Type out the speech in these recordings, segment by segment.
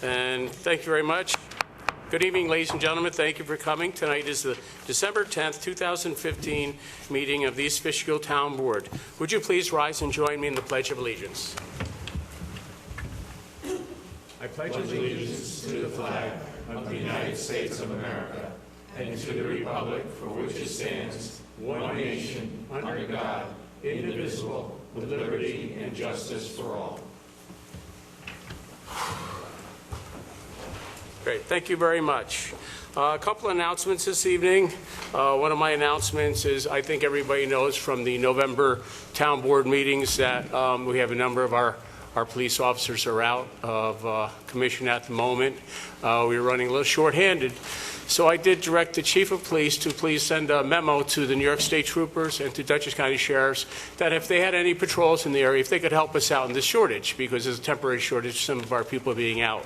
And thank you very much. Good evening, ladies and gentlemen. Thank you for coming. Tonight is the December 10th, 2015 meeting of the East Fishkill Town Board. Would you please rise and join me in the Pledge of Allegiance? I pledge allegiance to the flag of the United States of America and to the republic for which it stands, one nation, under God, indivisible, with liberty and justice for all. Great. Thank you very much. A couple of announcements this evening. One of my announcements is I think everybody knows from the November town board meetings that we have a number of our police officers are out of commission at the moment. We were running a little short-handed. So I did direct the chief of police to please send a memo to the New York State Troopers and to Dutchess County Sheriffs that if they had any patrols in the area, if they could help us out in this shortage, because there's a temporary shortage, some of our people being out.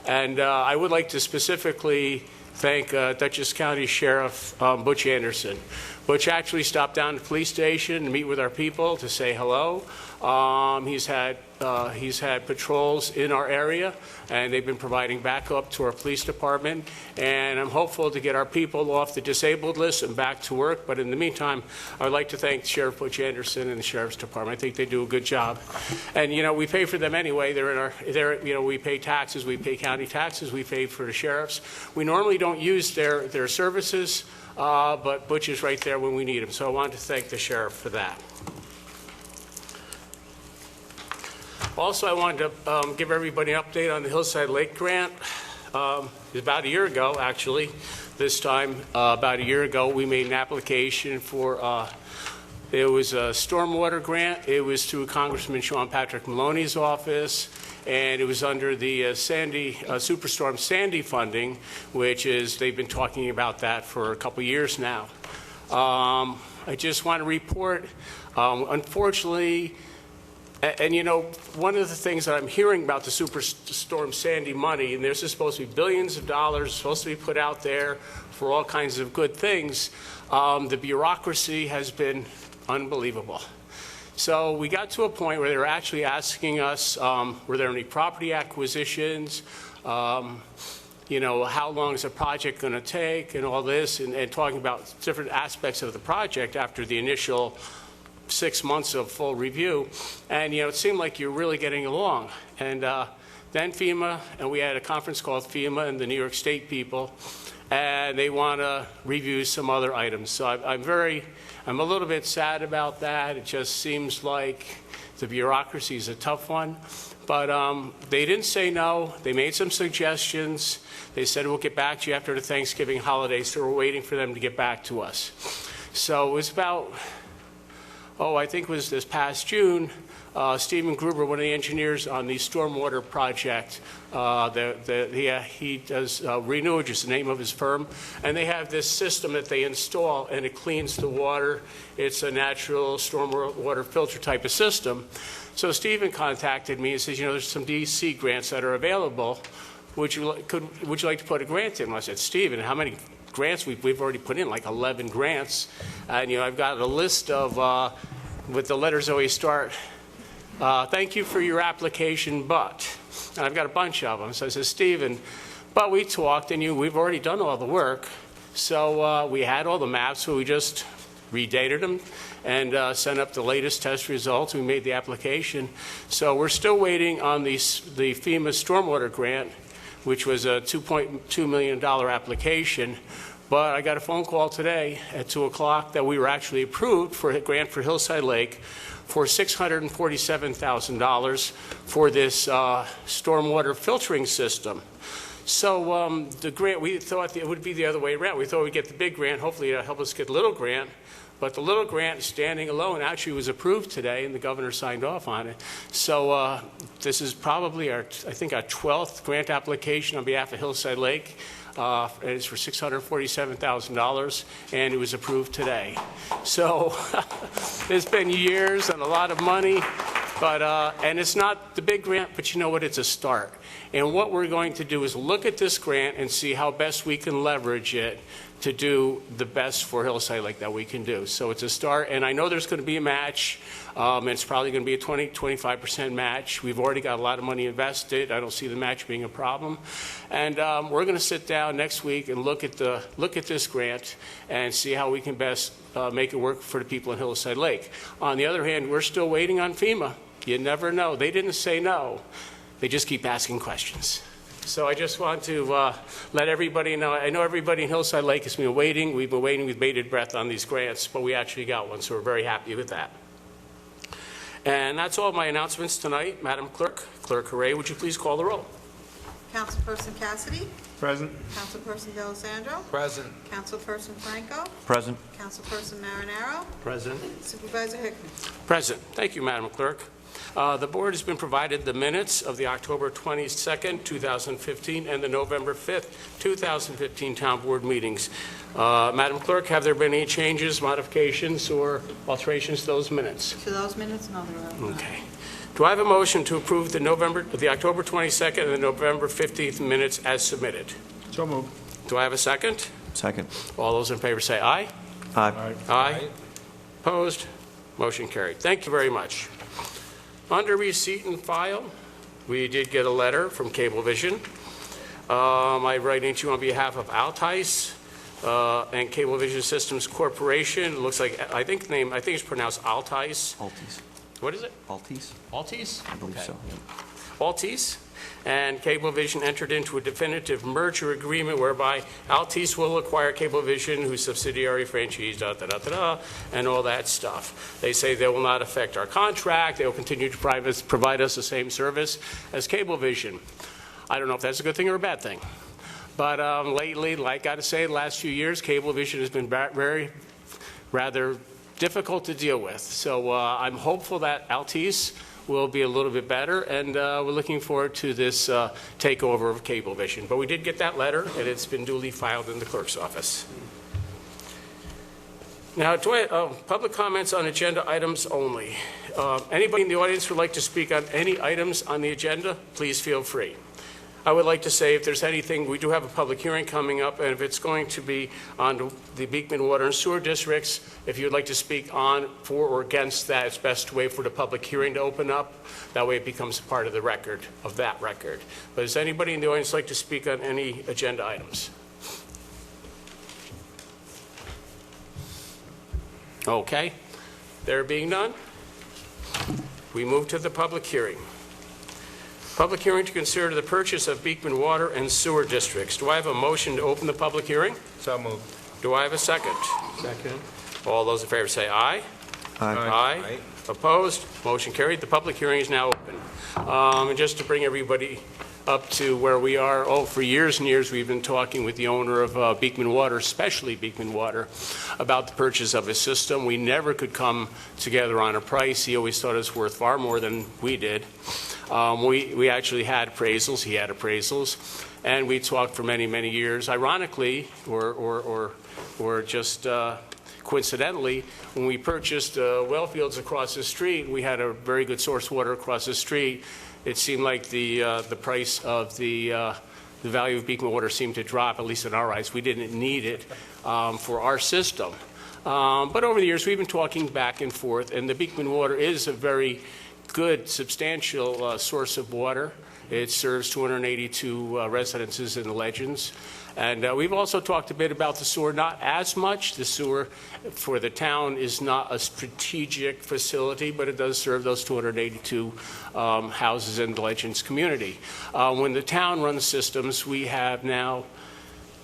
And I would like to specifically thank Dutchess County Sheriff Butch Anderson. Butch actually stopped down at the police station to meet with our people to say hello. He's had patrols in our area, and they've been providing backup to our police department. And I'm hopeful to get our people off the disabled list and back to work. But in the meantime, I'd like to thank Sheriff Butch Anderson and the Sheriff's Department. I think they do a good job. And you know, we pay for them anyway. We pay taxes. We pay county taxes. We pay for the sheriffs. We normally don't use their services, but Butch is right there when we need him. So I wanted to thank the sheriff for that. Also, I wanted to give everybody an update on the Hillside Lake grant. It was about a year ago, actually. This time, about a year ago, we made an application for, it was a stormwater grant. It was through Congressman Sean Patrick Maloney's office, and it was under the Superstorm Sandy funding, which is, they've been talking about that for a couple years now. I just want to report, unfortunately, and you know, one of the things that I'm hearing about the Superstorm Sandy money, and there's supposed to be billions of dollars supposed to be put out there for all kinds of good things, the bureaucracy has been unbelievable. So we got to a point where they were actually asking us, were there any property acquisitions, you know, how long is a project going to take, and all this, and talking about different aspects of the project after the initial 6 months of full review. And you know, it seemed like you're really getting along. And then FEMA, and we had a conference called FEMA and the New York State people, and they want to review some other items. So I'm a little bit sad about that. It just seems like the bureaucracy is a tough one. But they didn't say no. They made some suggestions. They said, we'll get back to you after the Thanksgiving holiday, so we're waiting for them to get back to us. So it was about, I think it was this past June, Stephen Gruber, one of the engineers on the stormwater project, he does Renewage is the name of his firm, and they have this system that they install, and it cleans the water. It's a natural stormwater filter type of system. So Stephen contacted me and says, you know, there's some DC grants that are available. Would you like to put a grant in? And I said, Stephen, how many grants? We've already put in like 11 grants, and you know, I've got a list of with the letters always start, thank you for your application, but, and I've got a bunch of them. So I said, Stephen, but we talked, and we've already done all the work. So we had all the maps, so we just redated them and sent up the latest test results. We made the application. So we're still waiting on the FEMA stormwater grant, which was a $2.2 million application. But I got a phone call today at 2 o'clock that we were actually approved for a grant for Hillside Lake for $647,000 for this stormwater filtering system. So the grant, we thought it would be the other way around. We thought we'd get the big grant, hopefully it'll help us get the little grant. But the little grant, standing alone, actually was approved today, and the governor signed off on it. So this is probably I think our 12th grant application on behalf of Hillside Lake. And it's for $647,000, and it was approved today. So it's been years and a lot of money, but and it's not the big grant, but you know what? It's a start. And what we're going to do is look at this grant and see how best we can leverage it to do the best for Hillside Lake that we can do. So it's a start, and I know there's going to be a match. It's probably going to be a 25% match. We've already got a lot of money invested. I don't see the match being a problem. And we're going to sit down next week and look at this grant and see how we can best make it work for the people in Hillside Lake. On the other hand, we're still waiting on FEMA. You never know. They didn't say no. They just keep asking questions. So I just want to let everybody know. I know everybody in Hillside Lake has been waiting. We've been waiting with bated breath on these grants, but we actually got one, so we're very happy with that. And that's all my announcements tonight. Madam Clerk, Clerk Hooray, would you please call the roll? Councilperson Cassidy? Present. Councilperson D'Alessandro? Present. Councilperson Franco? Present. Councilperson Marinaro? Present. Supervisor Hickman? Present. Thank you, Madam Clerk. The board has been provided the minutes of the October 22nd, 2015, and the November 5th, 2015 town board meetings. Madam Clerk, have there been any changes, modifications, or alterations to those minutes? To those minutes, no, there are none. Okay. Do I have a motion to approve the October 22nd and the November 15th minutes as submitted? So moved. Do I have a second? Second. All those in favor say aye. Aye. Aye. Opposed? Motion carried. Thank you very much. Under receipt and file, we did get a letter from Cablevision. I'm writing to you on behalf of Altice and Cablevision Systems Corporation. It looks like, I think it's pronounced Altice. Altice. What is it? Altice? Altice? I believe Okay. so. Yeah. Altice and Cablevision entered into a definitive merger agreement whereby Altice will acquire Cablevision, whose subsidiary franchise, and all that stuff. They say they will not affect our contract. They will continue to provide us the same service as Cablevision. I don't know if that's a good thing or a bad thing. But lately, like I got to say, the last few years, Cablevision has been rather difficult to deal with. So I'm hopeful that Altice will be a little bit better, and we're looking forward to this takeover of Cablevision. But we did get that letter, and it's been duly filed in the clerk's office. Now, public comments on agenda items only. Anybody in the audience would like to speak on any items on the agenda, please feel free. I would like to say if there's anything, we do have a public hearing coming up, and if it's going to be on the Beekman Water and Sewer Districts, if you'd like to speak on, for, or against that, it's best to wait for the public hearing to open up. That way it becomes a part of the record, of that record. But does anybody in the audience like to speak on any agenda items? Okay. There being none, we move to the public hearing. Public hearing to consider the purchase of Beekman Water and Sewer Districts. Do I have a motion to open the public hearing? So moved. Do I have a second? Second. All those in favor say aye. Aye. Aye. Opposed? Motion carried. The public hearing is now open. And just to bring everybody up to where we are, for years and years we've been talking with the owner of Beekman Water, especially Beekman Water, about the purchase of his system. We never could come together on a price. He always thought it was worth far more than we did. We actually had appraisals. He had appraisals. And we talked for many, many years. Ironically, or just coincidentally, when we purchased well fields across the street, we had a very good source water across the street. It seemed like the price of the value of Beekman Water seemed to drop, at least in our eyes. We didn't need it for our system. But over the years, we've been talking back and forth, and the Beekman Water is a very good, substantial source of water. It serves 282 residences in the Legends. And we've also talked a bit about the sewer, not as much. The sewer for the town is not a strategic facility, but it does serve those 282 houses in the Legends community. When the town runs systems, we have now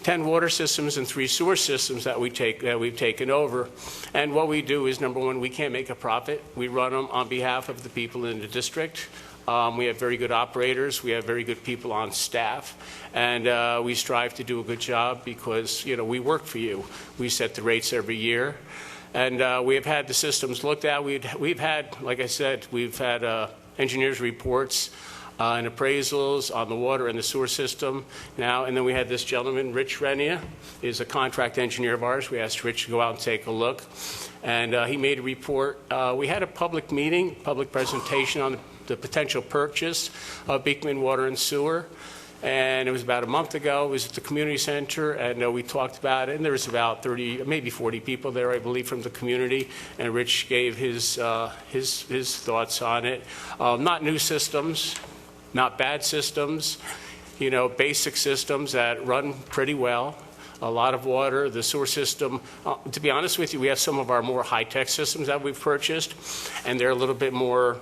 10 water systems and 3 sewer systems that we've taken over. And what we do is, number one, we can't make a profit. We run them on behalf of the people in the district. We have very good operators. We have very good people on staff. And we strive to do a good job because, we work for you. We set the rates every year. And we have had the systems looked at. We've had, like I said, we've had engineers' reports and appraisals on the water and the sewer system now. And then we had this gentleman, Rich Renia, is a contract engineer of ours. We asked Rich to go out and take a look. And he made a report. We had a public meeting, public presentation on the potential purchase of Beekman Water and Sewer. and it was about a month ago. It was at the community center, and we talked about it, and there was about 30, maybe 40 people there, I believe, from the community, and Rich gave his thoughts on it. Not new systems, not bad systems, you know, basic systems that run pretty well. A lot of water. The sewer system, to be honest with you, we have some of our more high-tech systems that we've purchased, and they're a little bit more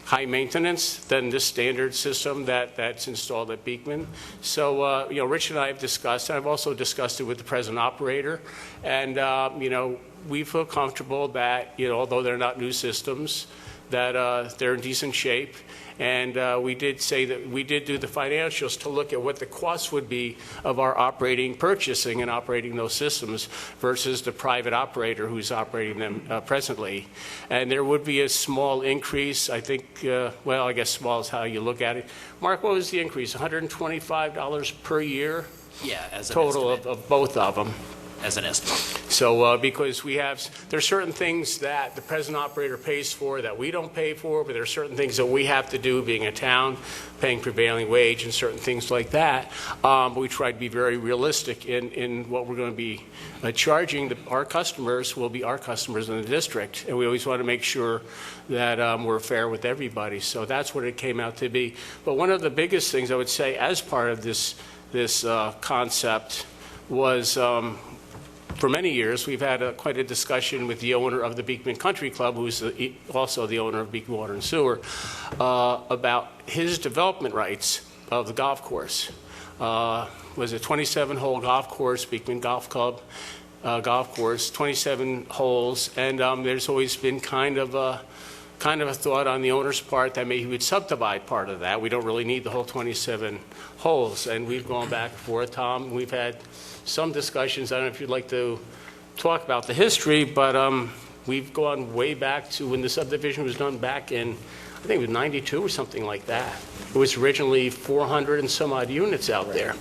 high maintenance than this standard system that's installed at Beekman. So, you know, Rich and I have discussed, and I've also discussed it with the present operator, and, you know, we feel comfortable that, you know, although they're not new systems, that they're in decent shape. And we did say that we did do the financials to look at what the cost would be of our purchasing and operating those systems versus the private operator who's operating them presently. And there would be a small increase, I think, well, I guess small is how you look at it. Mark, what was the increase? $125 per year? Yeah, as an Total estimate. of both of them. As an estimate. So because there are certain things that the present operator pays for that we don't pay for, but there are certain things that we have to do being a town, paying prevailing wage and certain things like that. But we try to be very realistic in what we're going to be charging. Our customers will be our customers in the district, and we always want to make sure that we're fair with everybody. So that's what it came out to be. But one of the biggest things I would say as part of this concept was for many years, we've had quite a discussion with the owner of the Beekman Country Club, who's also the owner of Beekman Water and Sewer, about his development rights of the golf course. Was a 27-hole golf course, Beekman Golf Club golf course, 27 holes, and there's always been kind of a thought on the owner's part that maybe he would subdivide part of that. We don't really need the whole 27 holes, and we've gone back and forth, Tom. We've had some discussions. I don't know if you'd like to talk about the history, but we've gone way back to when the subdivision was done back in, I think it was 92 or something like that. It was originally 400 and some odd units out there.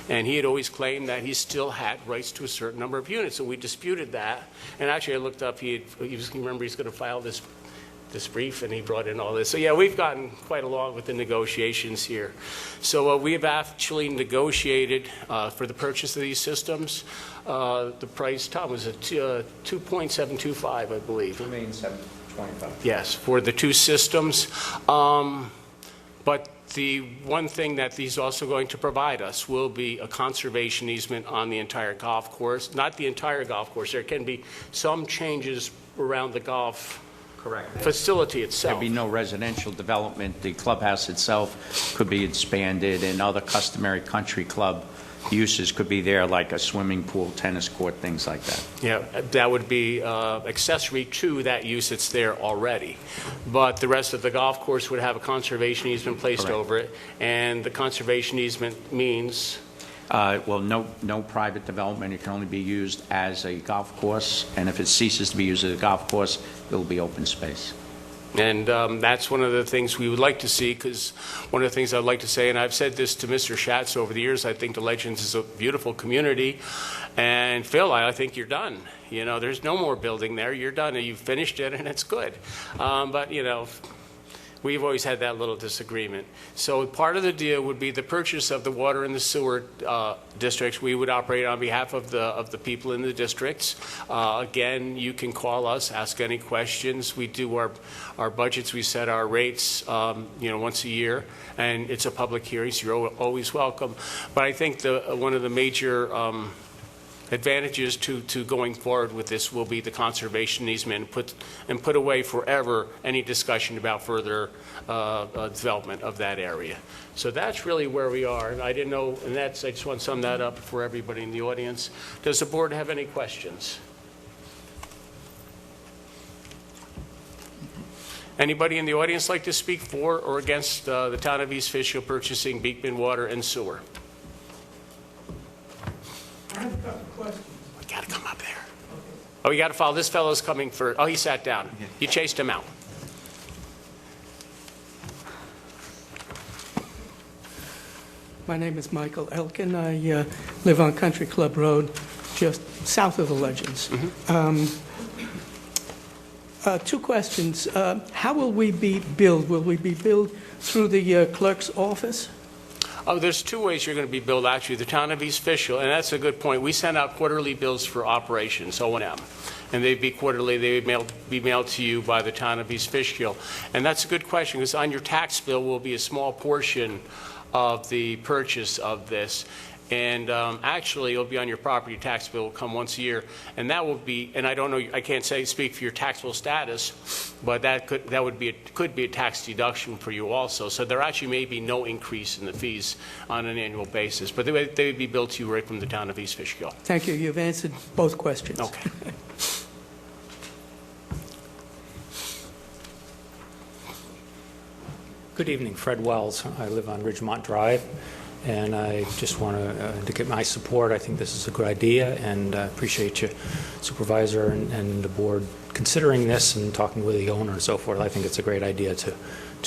And he had always claimed that he still had rights to a certain number of units, and we disputed that. And actually, I looked up, remember he's going to file this brief, and he brought in all this. So yeah, we've gotten quite along with the negotiations here. So we have actually negotiated for the purchase of these systems. The price, Tom, was at $2.725, I believe. $2,725,000. Yes, for the two systems. But the one thing that these also going to provide us will be a conservation easement on the entire golf course. Not the entire golf course. There can be some changes around the golf Correct. facility itself. There'd be no residential development. The clubhouse itself could be expanded, and other customary country club uses could be there, like a swimming pool, tennis court, things like that. Yeah, that would be accessory to that use that's there already. But the rest of the golf course would have a conservation easement placed Correct. over it, and the conservation easement means... Well, no private development. It can only be used as a golf course, and if it ceases to be used as a golf course, it will be open space. And that's one of the things we would like to see, because one of the things I'd like to say, and I've said this to Mr. Schatz over the years, I think the Legends is a beautiful community. And Phil, I think you're done. You know, there's no more building there. You're done, and you've finished it, and it's good. But, you know, we've always had that little disagreement. So part of the deal would be the purchase of the water and the sewer districts. We would operate on behalf of the people in the districts. Again, you can call us, ask any questions. We do our budgets. We set our rates, you know, once a year, and it's a public hearing, so you're always welcome. But I think one of the major advantages to going forward with this will be the conservation easement, and put away forever any discussion about further development of that area. So that's really where we are. And I didn't know, and I just want to sum that up for everybody in the audience. Does the board have any questions? Anybody in the audience like to speak for or against the town of East Fishkill purchasing Beekman Water and Sewer? I have a couple of questions. We got to come up there. Oh, you got to follow. This fellow's coming for. Oh, he sat down. You chased him out. My name is Michael Elkin. I live on Country Club Road, just south of the Legends. Two questions. How will we be billed? Will we be billed through the clerk's office? Oh, there's two ways you're going to be billed, actually. The town of East Fishkill, and that's a good point. We send out quarterly bills for operations, O&M. And they'd be quarterly, they would be mailed to you by the town of East Fishkill. And that's a good question, because on your tax bill will be a small portion of the purchase of this. And actually, it'll be on your property tax bill, will come once a year. And that will be, and I don't know, I can't speak for your taxable status, but could be a tax deduction for you also. So there actually may be no increase in the fees on an annual basis, but they would be billed to you right from the town of East Fishkill. Thank you. You've answered both questions. Okay. Good evening, Fred Wells. I live on Ridgemont Drive, and I just want to indicate my support. I think this is a good idea, and I appreciate you, Supervisor, and the board considering this and talking with the owner and so forth. I think it's a great idea to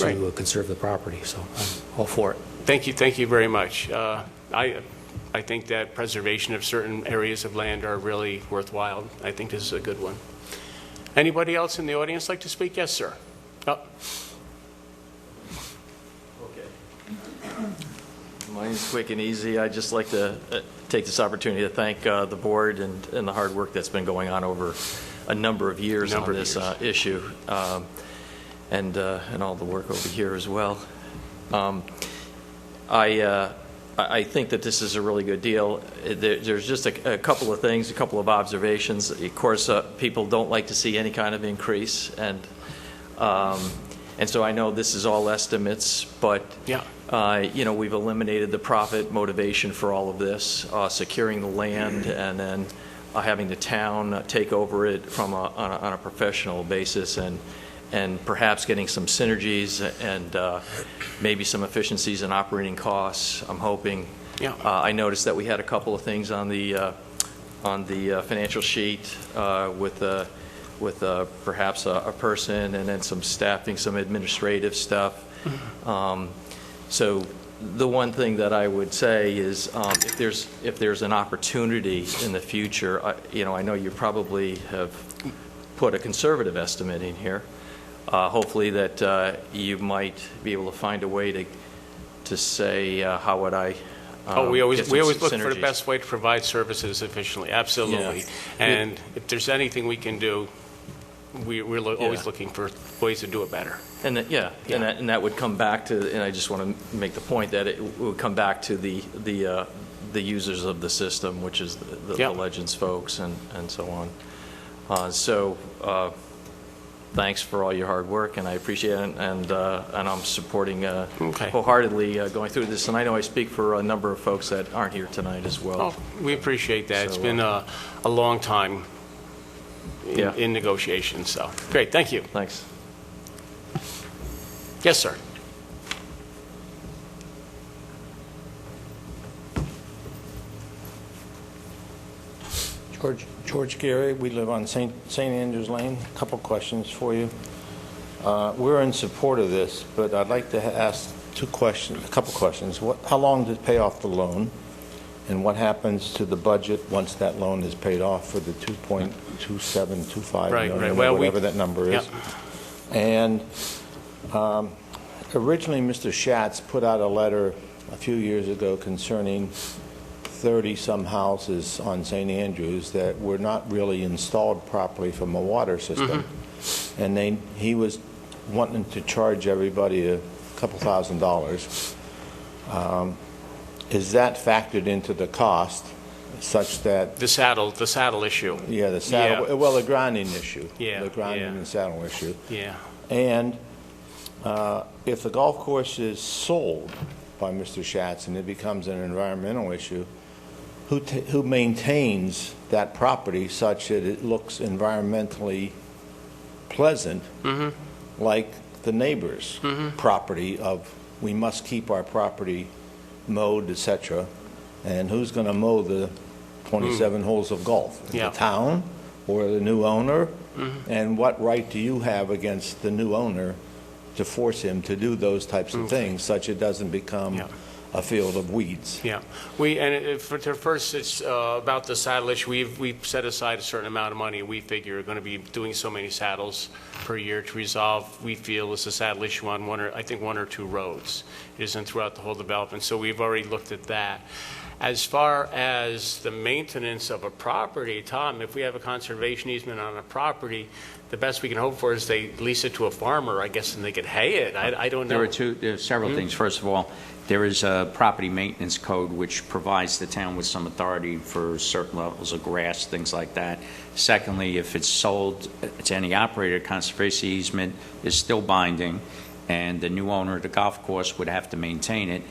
Right. conserve the property, so I'm all for it. Thank you very much. I think that preservation of certain areas of land are really worthwhile. I think this is a good one. Anybody else in the audience like to speak? Yes, sir. Oh. Mine's quick and easy. I'd just like to take this opportunity to thank the board and the hard work that's been going on over a number of years on this issue, and all the work over here as well. I think that this is a really good deal. There's just a couple of things, a couple of observations. Of course, people don't like to see any kind of increase, and so I know this is all estimates, but Yeah. We've eliminated the profit motivation for all of this, securing the land, and then having the town take over it on a professional basis, and perhaps getting some synergies and maybe some efficiencies in operating costs. I'm hoping. Yeah. I noticed that we had a couple of things on the financial sheet with perhaps a person, and then some staffing, some administrative stuff. So the one thing that I would say is if there's an opportunity in the future, I know you probably have put a conservative estimate in here. Hopefully that you might be able to find a way to say how would I We always look for the synergies. best way to provide services efficiently, absolutely. Yeah. And if there's anything we can do, we're always looking for ways to do it better. And that would come back to, and I just want to make the point that it would come back to the users of the system, which is the Legends folks and so on. So thanks for all your hard work, and I appreciate it, and I'm supporting wholeheartedly going through this. And I know I speak for a number of folks that aren't here tonight as well. Oh, we appreciate that. It's So, been a long time in negotiations, so great, thank you. Thanks. Yes, sir. George Gary, we live on St. Andrews Lane. A couple questions for you. We're in support of this, but I'd like to ask a couple questions. How long does it pay off the loan? And what happens to the budget once that loan is paid off for the $2.2725 million, Well, whatever that number is? And originally, Mr. Schatz put out a letter a few years ago concerning 30-some houses on St. Andrews that were not really installed properly from a water system. And he was wanting to charge everybody a couple $1,000s. Is that factored into the cost such that... The saddle issue. Yeah, the saddle... Yeah. Well, the grinding issue. Yeah, The grinding and saddle issue. Yeah. And if the golf course is sold by Mr. Schatz and it becomes an environmental issue, who maintains that property such that it looks environmentally pleasant, like the neighbor's property of, we must keep our property mowed, etc., and who's going to mow the 27 holes of golf? Yeah. The town or the new owner? And what right do you have against the new owner to force him to do those types of things, such it doesn't become a field of weeds. Yeah, for first, it's about the saddle issue. We've set aside a certain amount of money. We figure we're going to be doing so many saddles per year to resolve, we feel, is a saddle issue on one or two roads. It isn't throughout the whole development, so we've already looked at that. As far as the maintenance of a property, Tom, if we have a conservation easement on a property, the best we can hope for is they lease it to a farmer, I guess, and they could hay it. I don't know. There are several things. First of all, there is a property maintenance code which provides the town with some authority for certain levels of grass, things like that. Secondly, if it's sold to any operator, conservation easement is still binding, and the new owner of the golf course would have to maintain it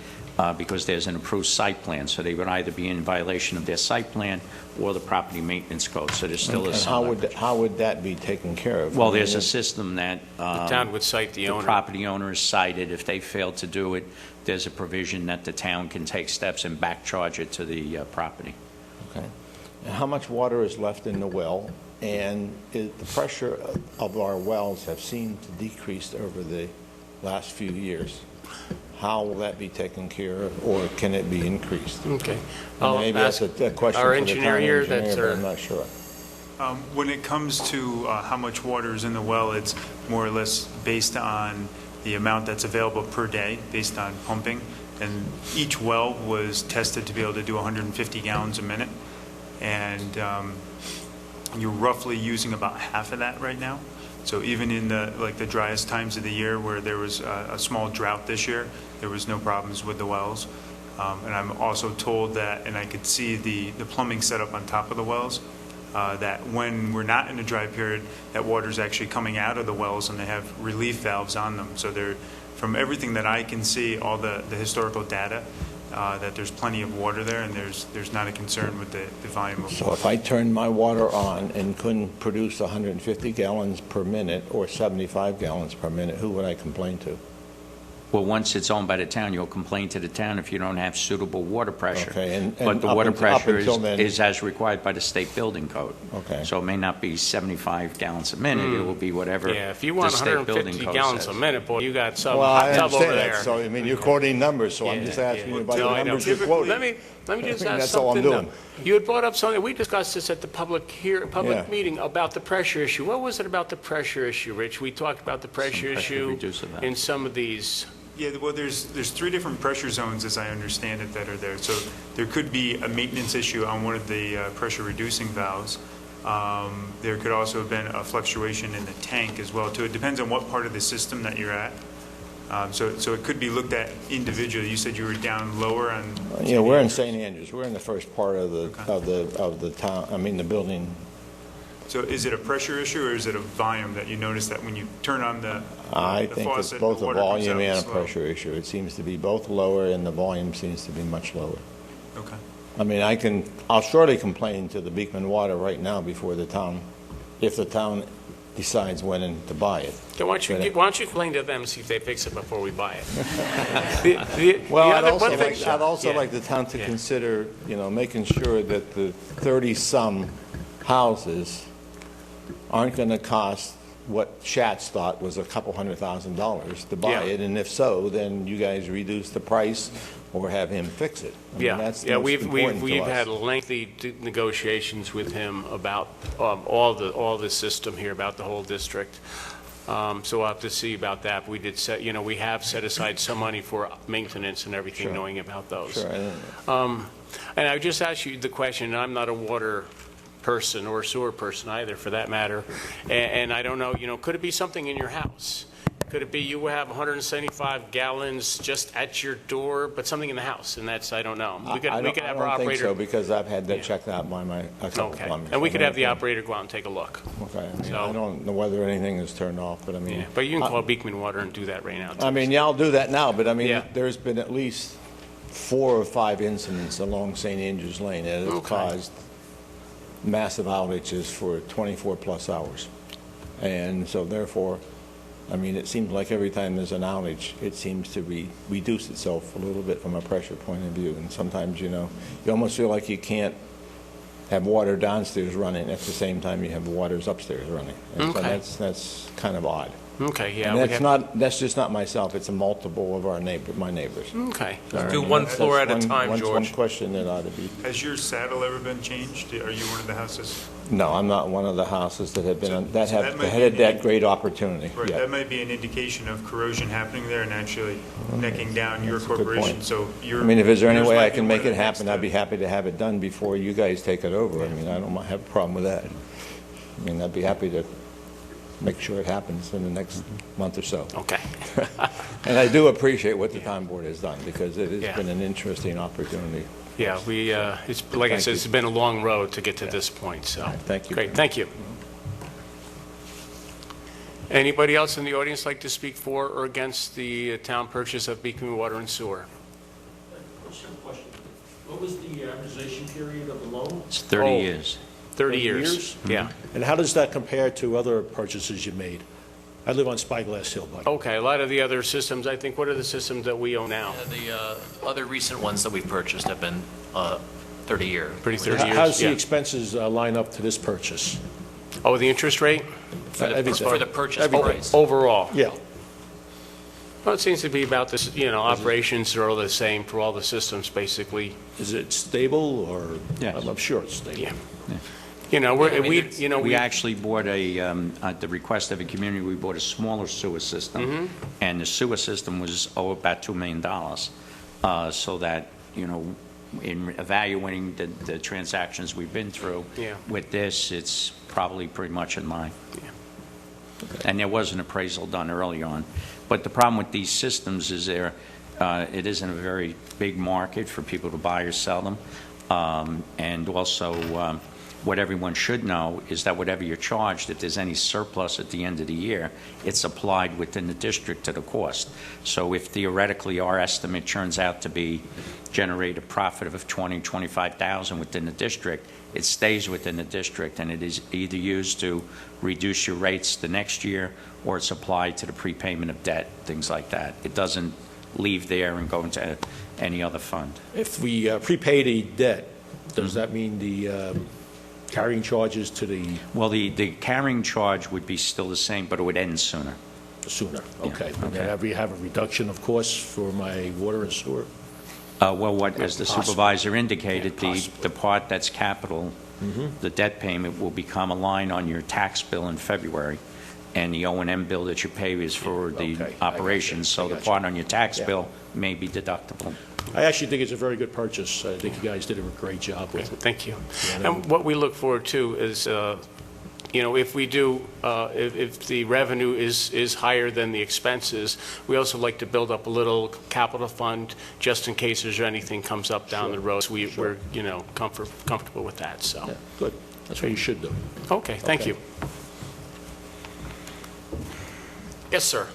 because there's an approved site plan. So they would either be in violation of their site plan or the property maintenance code. So there still is some leverage. How would that be taken care of? Well, there's a system that The town would cite the owner. property owner is cited. If they fail to do it, there's a provision that the town can take steps and back charge it to the property. Okay. And how much water is left in the well? And the pressure of our wells have seemed to decrease over the last few years. How will that be taken care of, or can it be increased? Okay. And I'll maybe that's ask a question our for the engineer town here, engineer, that's but our- I'm not sure. When it comes to how much water is in the well, it's more or less based on the amount that's available per day, based on pumping. And each well was tested to be able to do 150 gallons a minute. And you're roughly using about half of that right now. So even in the driest times of the year where there was a small drought this year, there was no problems with the wells. And I'm also told that, and I could see the plumbing set up on top of the wells, that when we're not in a dry period, that water is actually coming out of the wells and they have relief valves on them. So they're, from everything that I can see, all the historical data, that there's plenty of water there and there's not a concern with the volume of So water. if I turned my water on and couldn't produce 150 gallons per minute or 75 gallons per minute, who would I complain to? Well, once it's owned by the town, you'll complain to the town if you don't have suitable water pressure. Okay, and But the up water until- pressure up until then- is as required by the state building code. Okay. So it may not be 75 gallons a minute, it will be whatever Yeah, if you the want state building 150 code gallons says. a minute, boy, you got some Well, I hot tub over understand there. that, so, I mean, you're quoting numbers, so I'm Yeah, just asking yeah. you about No, I the know. numbers you're quoting. Let me just ask That's all I'm something. doing. You had brought up something, we discussed this at the public Yeah. meeting about the pressure issue. What was it about the pressure issue, Rich? We talked about the pressure pressure issue reducer valve. in some of these. Yeah, well, there's 3 different pressure zones, as I understand it, that are there. So there could be a maintenance issue on one of the pressure reducing valves. There could also have been a fluctuation in the tank as well, too. It depends on what part of the system that you're at. So it could be looked at individually. You said you were down lower on. Yeah, we're in St. Andrews. We're in the first part of the town, I mean, the building. So is it a pressure issue or is it a volume that you notice that when you turn on the I the think it's faucet, both the a water comes volume out and a slow? pressure issue. It seems to be both lower, and the volume seems to be much lower. Okay. I mean, I'll surely complain to the Beekman Water right now before the town, if the town decides when to buy it. Why don't you explain to them, see if they fix it before we buy it? Well, I'd I'd also like the town to consider, making sure that the 30-some houses aren't going to cost what Schatz thought was a couple $100,000 to buy Yeah. it, and if so, then you guys reduce the price or have him fix it. I mean, that's the most we've important to us. had lengthy negotiations with him about all the system here, about the whole district. So we'll have to see about that. We did set, we have set aside some money for maintenance and everything, Sure. knowing about those. Sure, And I just asked you the question, and I'm not a water person or a sewer person either, for that matter, and I don't know, could it be something in your house? Could it be you have 175 gallons just at your door, but something in the house, and that's, I don't know. We could have our I don't think operator. so, because I've had that checked out by a couple Okay, plumbers. and we could have the Okay. operator go out and take a look. Okay, I mean, So- I don't know whether anything is turned off, but I mean. Yeah, but you can call Beekman Water and do that right now. I mean, yeah, I'll do that now, but I mean, Yeah. there's been at least 4 or 5 incidents along St. Andrews Lane that have Okay. caused massive outages for 24-plus hours. And so therefore, I mean, it seems like every time there's an outage, it seems to reduce itself a little bit from a pressure point of view. And sometimes, you almost feel like you can't have water downstairs running at the same time you have waters upstairs running. And so Okay. that's kind of odd. Okay, yeah. And we that's have- not, that's just not myself, it's a multiple of my neighbors. Okay. Do one floor at a time, One George. question that ought to be, Has your saddle ever been changed? Are you one of the houses? no, I'm not one of the houses that have been, that So that have might had be- that great opportunity. Right, Yeah. that might be an indication of corrosion happening there and actually necking down your That's a good corporation, point. so your... I mean, if there's any yours way might I be can one make of the it happen, next I'd be happy to have it done before you guys take it over. I mean, I don't have a problem with that. I mean, I'd be happy to make sure it happens in the next month or so. Okay. And I do appreciate what the town board has done, because it has Yeah. been an interesting opportunity. Yeah, we, it's, like I Thank said, you. it's been a long road to get to this point, so. Thank you. Great, thank you. Anybody else in the audience like to speak for or against the town purchase of Beacon Water and Sewer? Just have a question. What was the amortization period of the loan? It's 30 Oh. years. 30 30 years. years? Yeah. And how does that compare to other purchases you made? I live on Spyglass Hill, buddy. Okay, a lot of the other systems, I think, what are the systems that we own now? The other recent ones that we've purchased have been 30-year. Pretty 30 years? How does the Yeah. expenses line up to this purchase? Oh, the interest rate? For Everything. the purchase Everything. price. Overall? Yeah. Well, it seems to be about this, operations are all the same for all the systems, basically. Is it stable, or? Yes. I'm sure it's stable. Yeah. We actually bought at the request of a community, we bought a smaller sewer system, and the sewer system was about $2 million. So that, in evaluating the transactions we've been through, Yeah. with this, it's probably pretty much in line. Yeah. And there was an appraisal done early on. But the problem with these systems is it isn't a very big market for people to buy or sell them. And also, what everyone should know is that whatever you're charged, if there's any surplus at the end of the year, it's applied within the district to the cost. So if theoretically our estimate turns out to generate a profit of $20,000-$25,000 within the district, it stays within the district, and it is either used to reduce your rates the next year, or it's applied to the prepayment of debt, things like that. It doesn't leave there and go into any other fund. If we prepay the debt, does that mean the carrying charges to the Well, the carrying charge would be still the same, but it would end sooner. sooner? Yeah, Okay. okay. And then we have a reduction, of course, for my water and sewer? Well, as the Possible. supervisor indicated, Yeah, possible. the part that's capital, the debt payment will become a line on your tax bill in February, and the O&M bill that you pay is for Okay, the I got operations, you, so I the got you. part on your tax Yeah. bill may be deductible. I actually think it's a very good purchase. I think you guys did a great job with it. Thank you. Yeah, And what we look forward to is, if we do, if the revenue is higher than the expenses, we also like to build up a little capital fund just in case there's anything comes up down the road. So we're, comfortable with that, so. Yeah, good. That's what you should do. Okay, thank Okay. you. Yes, sir.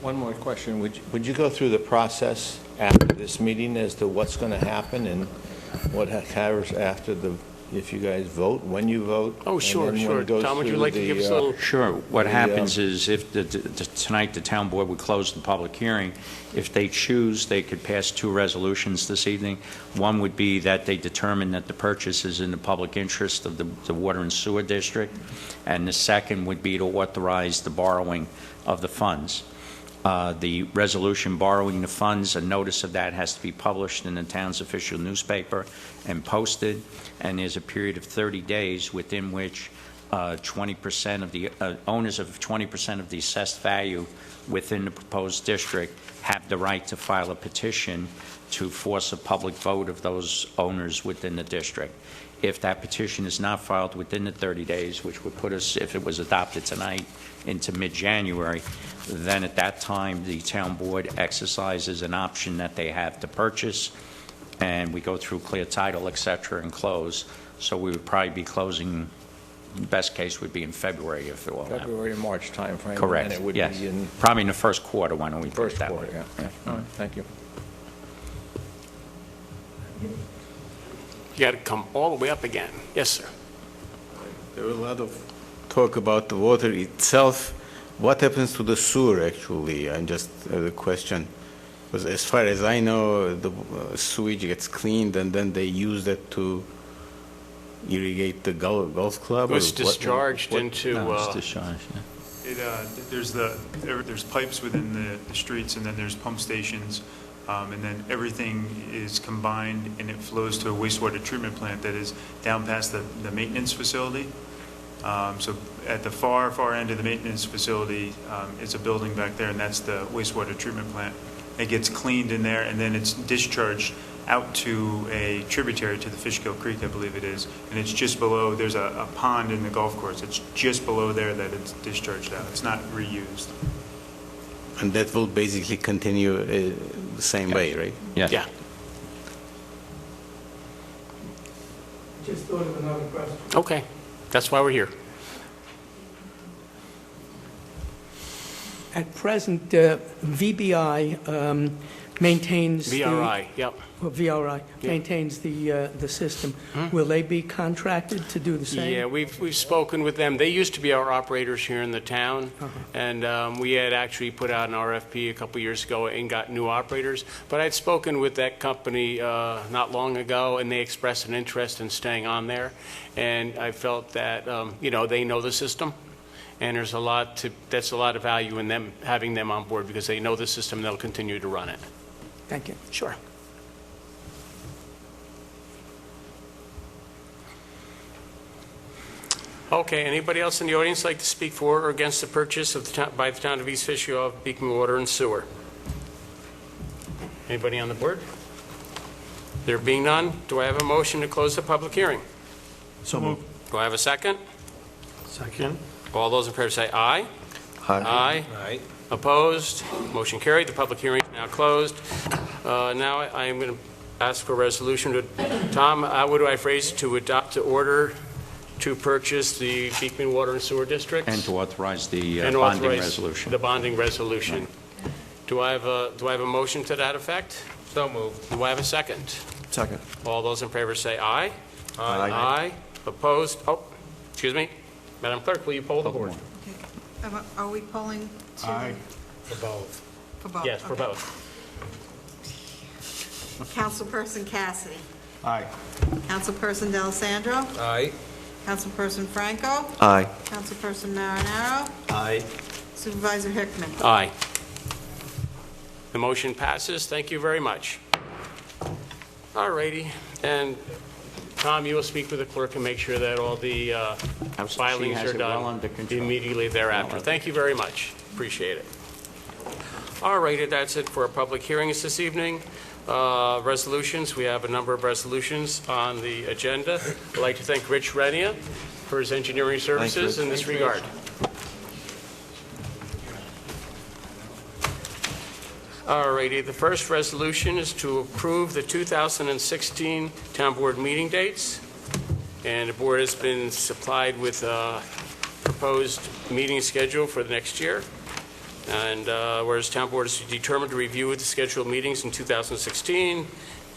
One more question. Would you go through the process after this meeting as to what's going to happen and what occurs after if you guys vote, when you vote? Oh, sure, and then when sure. it goes Tom, would you through like to give us a little? Sure. What The, happens is if tonight the town board would close the public hearing, if they choose, they could pass two resolutions this evening. One would be that they determine that the purchase is in the public interest of the water and sewer district, and the second would be to authorize the borrowing of the funds. The resolution borrowing the funds, a notice of that has to be published in the town's official newspaper and posted, and there's a period of 30 days within which 20% of the owners of 20% of the assessed value within the proposed district have the right to file a petition to force a public vote of those owners within the district. If that petition is not filed within the 30 days, which would put us, if it was adopted tonight, into mid-January, then at that time, the town board exercises an option that they have to purchase, and we go through clear title, et cetera, and close. So we would probably be closing, best case would be in February if it all happened. February, March timeframe? Correct, And it would yes. be in Probably in the first quarter, why don't we put it first that quarter, way? yeah. All right, thank you. You got to come all the way up again. Yes, sir. There was a lot of talk about the water itself. What happens to the sewer, actually? And just a question, because as far as I know, the sewage gets cleaned and then they use that to irrigate the golf club? It was or what- discharged what- into, No, it's discharged, yeah. There's pipes within the streets, and then there's pump stations, and then everything is combined, and it flows to a wastewater treatment plant that is down past the maintenance facility. So at the far end of the maintenance facility is a building back there, and that's the wastewater treatment plant. It gets cleaned in there, and then it's discharged out to a tributary to the Fishkill Creek, I believe it is, and it's just below, there's a pond in the golf course. It's just below there that it's discharged out. It's not reused. And that will basically continue the same way, right? Yes. Yeah. Just thought of another question. Okay, that's why we're here. At present, VBI maintains the... VRI, yep. Well, VRI Yeah. maintains the system. Will they be contracted to do the same? Yeah, we've spoken with them. They used to be our operators here in the town, and we had actually put out an RFP a couple years ago and got new operators. But I'd spoken with that company not long ago, and they expressed an interest in staying on there. And I felt that, they know the system, and that's a lot of value in them, having them on board, because they know the system and they'll continue to run it. Thank you. Sure. Okay, anybody else in the audience like to speak for or against the purchase of by the town of East Fishkill of Beekman Water and Sewer? Anybody on the board? There being none, do I have a motion to close the public hearing? So moved. Do I have a second? Second. All those in favor say aye. Aye. Aye. Opposed? Motion carried. The public hearing is now closed. Now I am going to ask for a resolution to, Tom, what do I phrase it? To adopt the order to purchase the Beekman Water and Sewer Districts? And to authorize the And bonding authorize resolution. the bonding resolution. Do I have a motion to that effect? So moved. Do I have a second? Second. All those in favor say aye. Aye. Aye. Opposed? Oh, excuse me. Madam Clerk, will you poll the board? Okay. Are we polling to? Aye. For both. For both? Yes, for okay. both. Councilperson Cassidy. Aye. Councilperson D'Alessandro. Aye. Councilperson Franco. Aye. Councilperson Marinaro. Aye. Supervisor Hickman. Aye. The motion passes. Thank you very much. All righty. And Tom, you will speak with the clerk and make sure that all the filings has are it well done under control. immediately thereafter. Thank you very much. Appreciate it. All righty, that's it for our public hearings this evening. Resolutions, we have a number of resolutions on the agenda. I'd like to thank Rich Renia for his engineering services in this regard. All righty, the first resolution is to approve the 2016 Town Board meeting dates. And the board has been supplied with a proposed meeting schedule for the next year. And whereas Town Board is determined to review the scheduled meetings in 2016,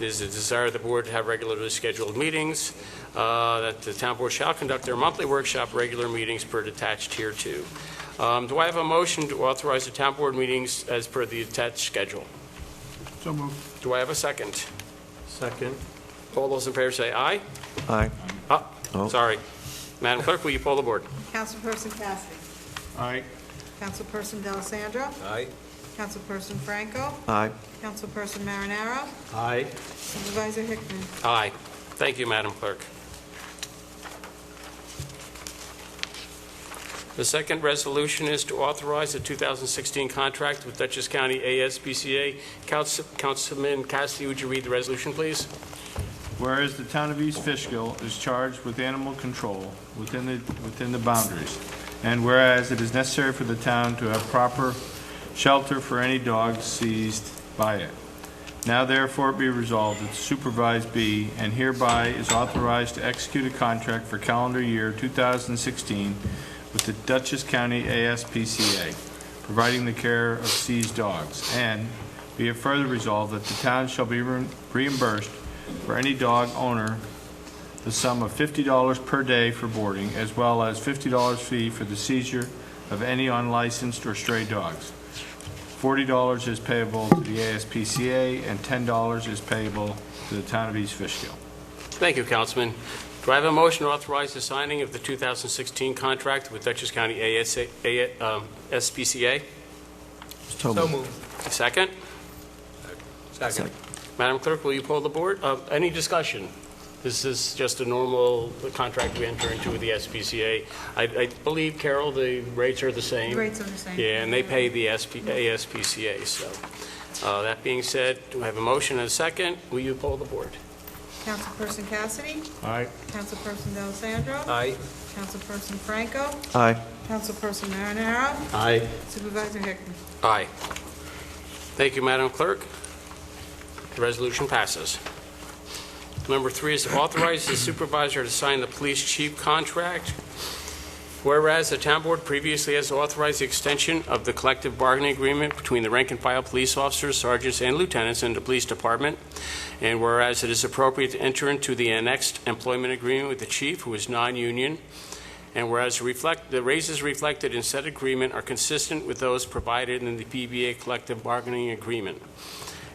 it is a desire of the board to have regularly scheduled meetings, that the Town Board shall conduct their monthly workshop regular meetings per attached here too. Do I have a motion to authorize the Town Board meetings as per the attached schedule? So moved. Do I have a second? Second. All those in favor say aye. Aye. Sorry. Madam Clerk, will you poll the board? Councilperson Cassidy. Aye. Councilperson D'Alessandro. Aye. Councilperson Franco. Aye. Councilperson Marinaro. Aye. Supervisor Hickman. Aye. Thank you, Madam Clerk. The second resolution is to authorize the 2016 contract with Dutchess County ASPCA. Councilman Cassidy, would you read the resolution, please? Whereas the town of East Fishkill is charged with animal control within the boundaries, and whereas it is necessary for the town to have proper shelter for any dogs seized by it. Now therefore be resolved that the supervised be and hereby is authorized to execute a contract for calendar year 2016 with the Dutchess County ASPCA, providing the care of seized dogs, and be it further resolved that the town shall be reimbursed for any dog owner the sum of $50 per day for boarding, as well as $50 fee for the seizure of any unlicensed or stray dogs. $40 is payable to the ASPCA, and $10 is payable to the town of East Fishkill. Thank you, Councilman. Do I have a motion to authorize the signing of the 2016 contract with Dutchess County SPCA? So moved. Second? Second. Madam Clerk, will you poll the board? Any discussion? This is just a normal contract we enter into with the SPCA. I believe, Carol, the rates are the same? The rates are the same. Yeah, and they pay the ASPCA, so. That being said, do I have a motion and a second? Will you poll the board? Councilperson Cassidy? Aye. Councilperson D'Alessandro? Aye. Councilperson Franco? Aye. Councilperson Marinaro? Aye. Supervisor Hickman? Aye. Thank you, Madam Clerk. The resolution passes. Number 3 is to authorize the supervisor to sign the police chief contract. Whereas the town board previously has authorized the extension of the collective bargaining agreement between the rank and file police officers, sergeants, and lieutenants in the police department, and whereas it is appropriate to enter into the annexed employment agreement with the chief, who is non-union, and whereas the raises reflected in said agreement are consistent with those provided in the PBA collective bargaining agreement.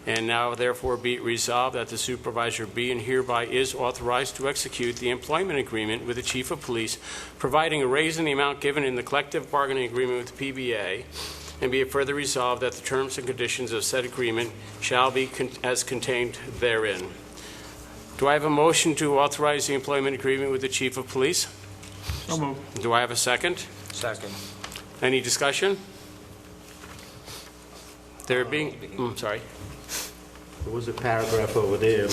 And now, therefore, be it resolved that the supervisor be and hereby is authorized to execute the employment agreement with the chief of police, providing a raise in the amount given in the collective bargaining agreement with the PBA, and be it further resolved that the terms and conditions of said agreement shall be as contained therein. Do I have a motion to authorize the employment agreement with the chief of police? So moved. Do I have a second? Second. Any discussion? There being, sorry. There was a paragraph over there,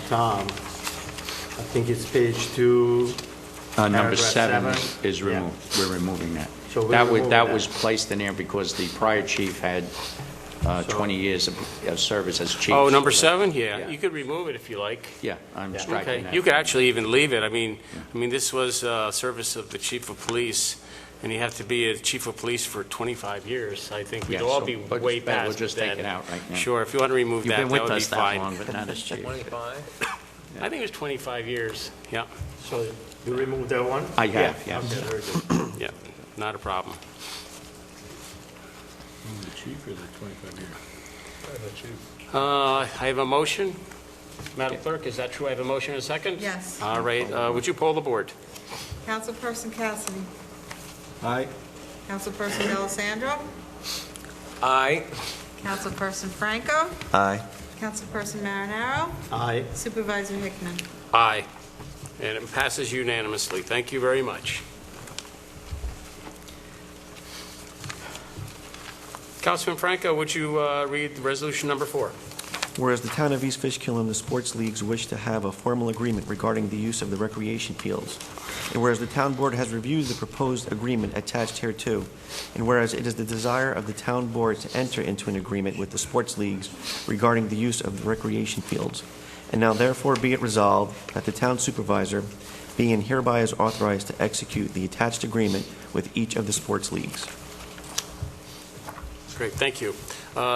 Tom. I think it's page 2. Number paragraph 7 is Yeah. removed. We're removing that. So we're That removing that that. was placed in there because the prior chief had 20 years of service as chief. Oh, number so that- 7? Yeah, you could remove it if you like. Yeah, I'm Okay, striking that. you could actually even leave it. I mean, this was service of the chief of police, and you have to be a chief of police for 25 years. I think we'd Yeah, all so- be but way we'll past just that. take it out right now. Sure, if you want to remove You've that, been that with would be us that fine. long, but not as chief. 25? I think it was 25 years, yeah. So you remove that one? I have, yeah. Okay, very good. Yeah, not a problem. The chief or the 25 years? I have a motion. Madam Clerk, is that true? I have a motion and a second? Yes. All right, would you poll the board? Councilperson Cassidy? Aye. Councilperson D'Alessandro? Aye. Councilperson Franco? Aye. Councilperson Marinaro? Aye. Supervisor Hickman? Aye. And it passes unanimously. Thank you very much. Councilman Franco, would you read resolution number 4? Whereas the town of East Fishkill and the sports leagues wish to have a formal agreement regarding the use of the recreation fields, and whereas the town board has reviewed the proposed agreement attached hereto, and whereas it is the desire of the town board to enter into an agreement with the sports leagues regarding the use of the recreation fields, and now therefore be it resolved that the town supervisor be and hereby is authorized to execute the attached agreement with each of the sports leagues. Great, thank you.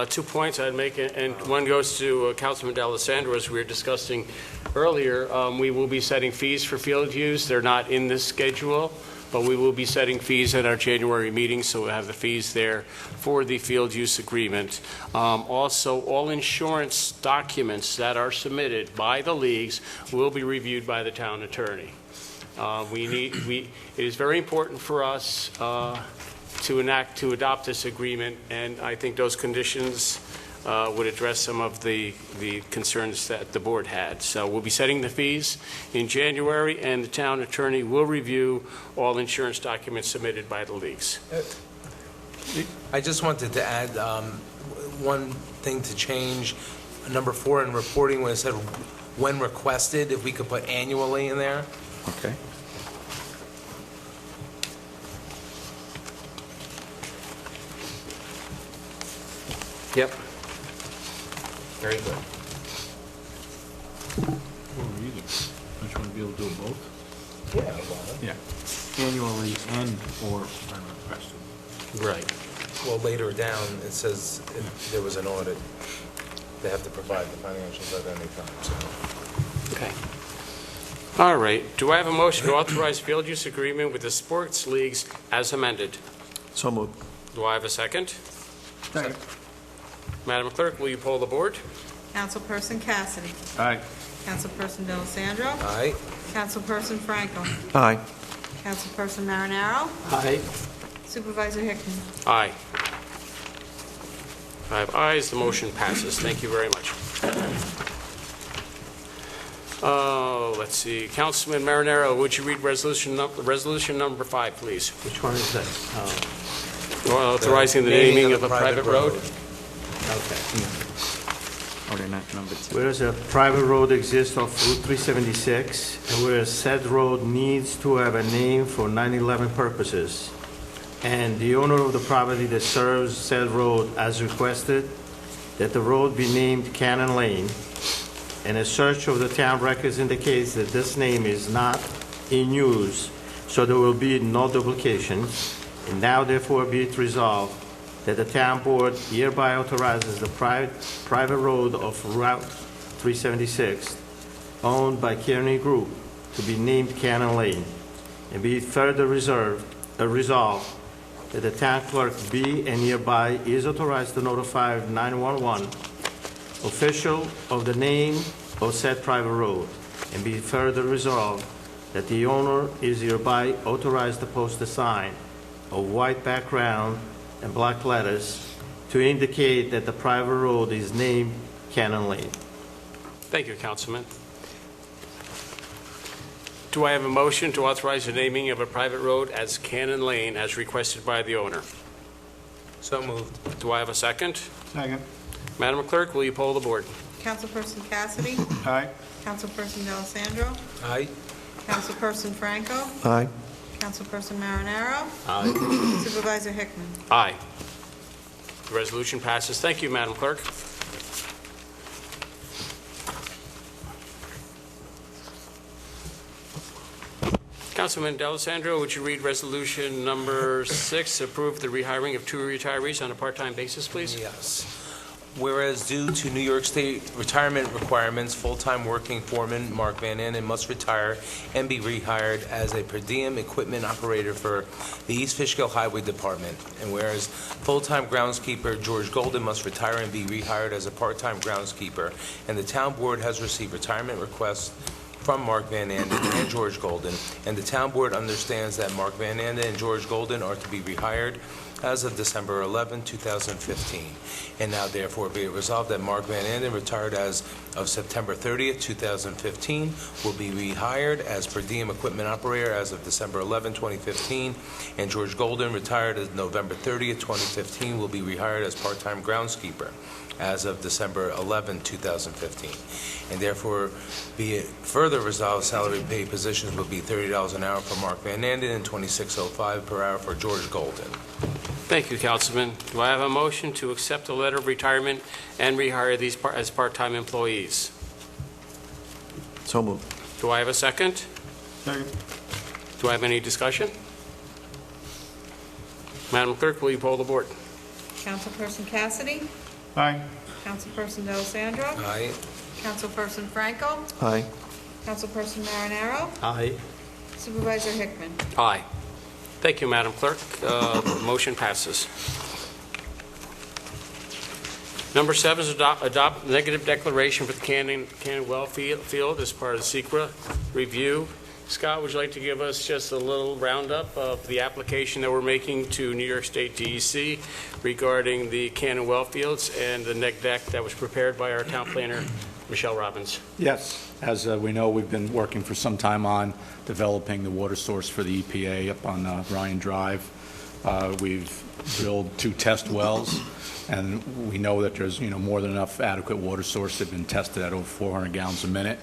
2 points I'd make, and one goes to Councilman D'Alessandro, as we were discussing earlier. We will be setting fees for field use. They're not in this schedule, but we will be setting fees at our January meeting, so we'll have the fees there for the field use agreement. Also, all insurance documents that are submitted by the leagues will be reviewed by the town attorney. It is very important for us to adopt this agreement, and I think those conditions would address some of the concerns that the board had. So we'll be setting the fees in January, and the town attorney will review all insurance documents submitted by the leagues. I just wanted to add one thing to change. Number 4 in reporting, when it said when requested, if we could put annually in there. Okay. Yep. Very good. Or either. Don't you want to be able to do them both? Yeah. Yeah. Annually and/or when requested. Right. Well, later down, it says if there was an audit, they have to provide the financials at any time, so. Okay. All right. Do I have a motion to authorize field use agreement with the sports leagues as amended? So moved. Do I have a second? Second. Madam Clerk, will you poll the board? Councilperson Cassidy. Aye. Councilperson D'Alessandro. Aye. Councilperson Franco. Aye. Councilperson Marinaro. Aye. Supervisor Hickman. Aye. 5 ayes, the motion passes. Thank you very much. Let's see, Councilman Marinaro, would you read resolution number 5, please? Which one is that? Authorizing the naming of a private road. Okay. Ordinance number 2. Whereas a private road exists off Route 376, and whereas said road needs to have a name for 9/11 purposes, and the owner of the property that serves said road has requested that the road be named Cannon Lane, and a search of the town records indicates that this name is not in use, so there will be no duplications, and now therefore be it resolved that the town board hereby authorizes the private road of Route 376 owned by Kearney Group to be named Cannon Lane, and be it further resolved that the town clerk be and hereby is authorized to notify 911 official of the name of said private road, and be further resolved that the owner is hereby authorized to post a sign of white background and black letters to indicate that the private road is named Cannon Lane. Thank you, Councilman. Do I have a motion to authorize the naming of a private road as Cannon Lane as requested by the owner? So moved. Do I have a second? Second. Madam Clerk, will you poll the board? Councilperson Cassidy. Aye. Councilperson D'Alessandro. Aye. Councilperson Franco. Aye. Councilperson Marinaro. Aye. Supervisor Hickman. Aye. The resolution passes. Thank you, Madam Clerk. Councilman D'Alessandro, would you read resolution number 6, approve the rehiring of 2 retirees on a part-time basis, please? Yes. Whereas due to New York State retirement requirements, full-time working foreman Mark Van Anden must retire and be rehired as a per diem equipment operator for the East Fishkill Highway Department. And whereas full-time groundskeeper George Golden must retire and be rehired as a part-time groundskeeper, and the town board has received retirement requests from Mark Van Anden and George Golden, and the town board understands that Mark Van Anden and George Golden are to be rehired as of December 11, 2015. And now therefore be it resolved that Mark Van Anden, retired as of September 30, 2015, will be rehired as per diem equipment operator as of December 11, 2015, and George Golden, retired as November 30, 2015, will be rehired as part-time groundskeeper as of December 11, 2015. And therefore, be it further resolved, salary paid positions will be $30 an hour for Mark Van Anden and $26.05 per hour for George Golden. Thank you, Councilman. Do I have a motion to accept the letter of retirement and rehire these as part-time employees? So moved. Do I have a second? Second. Do I have any discussion? Madam Clerk, will you poll the board? Councilperson Cassidy. Aye. Councilperson D'Alessandro. Aye. Councilperson Franco. Aye. Councilperson Marinaro. Aye. Supervisor Hickman. Aye. Thank you, Madam Clerk. Motion passes. Number 7 is adopt negative declaration for the Cannon Well Field as part of the SECRA review. Scott, would you like to give us just a little roundup of the application that we're making to New York State DEC regarding the Cannon Well Fields and the neg deck that was prepared by our town planner, Michelle Robbins? Yes. As we know, we've been working for some time on developing the water source for the EPA up on Ryan Drive. We've drilled 2 test wells, and we know that there's more than enough adequate water source. They've been tested at over 400 gallons a minute.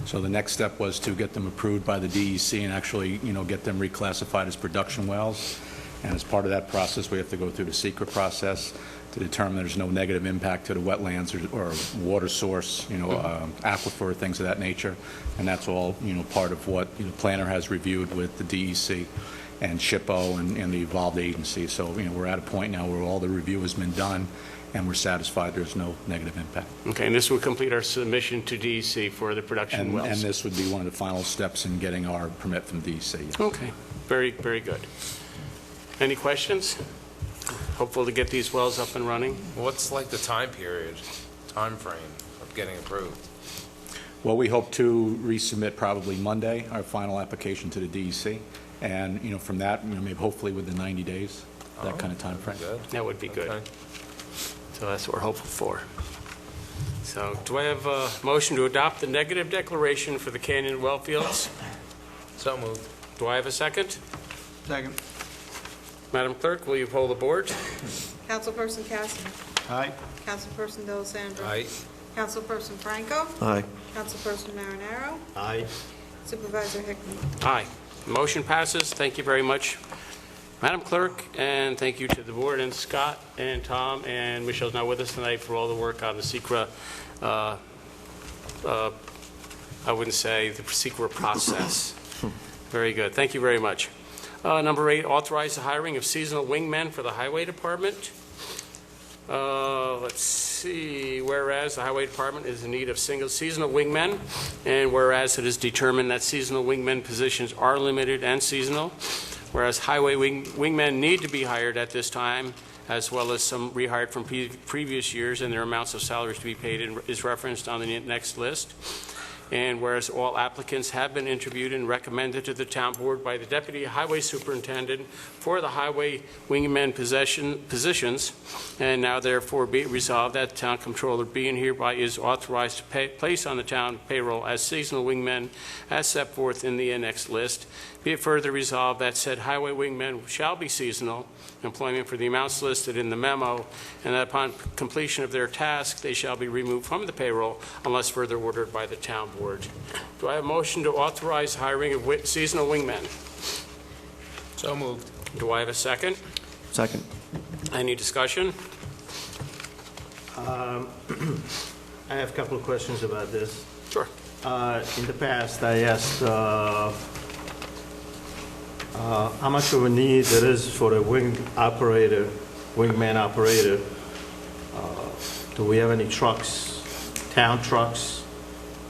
So the next step was to get them approved by the DEC and actually get them reclassified as production wells. And as part of that process, we have to go through the SECRA process to determine there's no negative impact to the wetlands or water source, aquifer, things of that nature. And that's all, part of what the planner has reviewed with the DEC and SHPO and the involved agency. So, we're at a point now where all the review has been done and we're satisfied there's no negative impact. Okay, and this will complete our submission to DEC for the production wells. And this would be one of the final steps in getting our permit from DEC. Okay, very, very good. Any questions? Hopeful to get these wells up and running. What's like the time period, time frame for getting approved? Well, we hope to resubmit probably Monday, our final application to the DEC. And, from that, maybe hopefully within 90 days, that kind of time frame. That would be good. Okay. So that's what we're hopeful for. So do I have a motion to adopt the negative declaration for the Canyon well fields? So moved. Do I have a second? Second. Madam Clerk, will you poll the board? Councilperson Cassidy. Aye. Councilperson D'Alessandro. Aye. Councilperson Franco. Aye. Councilperson Marinaro. Aye. Supervisor Hickman. Aye. Motion passes. Thank you very much, Madam Clerk, and thank you to the board and Scott and Tom and Michelle's not with us tonight for all the work on the SECRA, I wouldn't say the SECRA process. Very good. Thank you very much. Number 8, authorize the hiring of seasonal wingmen for the Highway Department. Let's see, whereas the Highway Department is in need of single seasonal wingmen, and whereas it is determined that seasonal wingmen positions are limited and seasonal, whereas highway wingmen need to be hired at this time, as well as some rehired from previous years, and their amounts of salaries to be paid is referenced on the next list. And whereas all applicants have been interviewed and recommended to the town board by the deputy highway superintendent for the highway wingman positions, and now therefore be it resolved that the town controller be and hereby is authorized to place on the town payroll as seasonal wingmen as set forth in the next list. Be it further resolved that said highway wingmen shall be seasonal employment for the amounts listed in the memo, and that upon completion of their task, they shall be removed from the payroll unless further ordered by the town board. Do I have a motion to authorize hiring of seasonal wingmen? So moved. Do I have a second? Second. Any discussion? I have a couple of questions about this. Sure. In the past, I asked how much of a need there is for a wingman operator. Do we have any trucks, town trucks?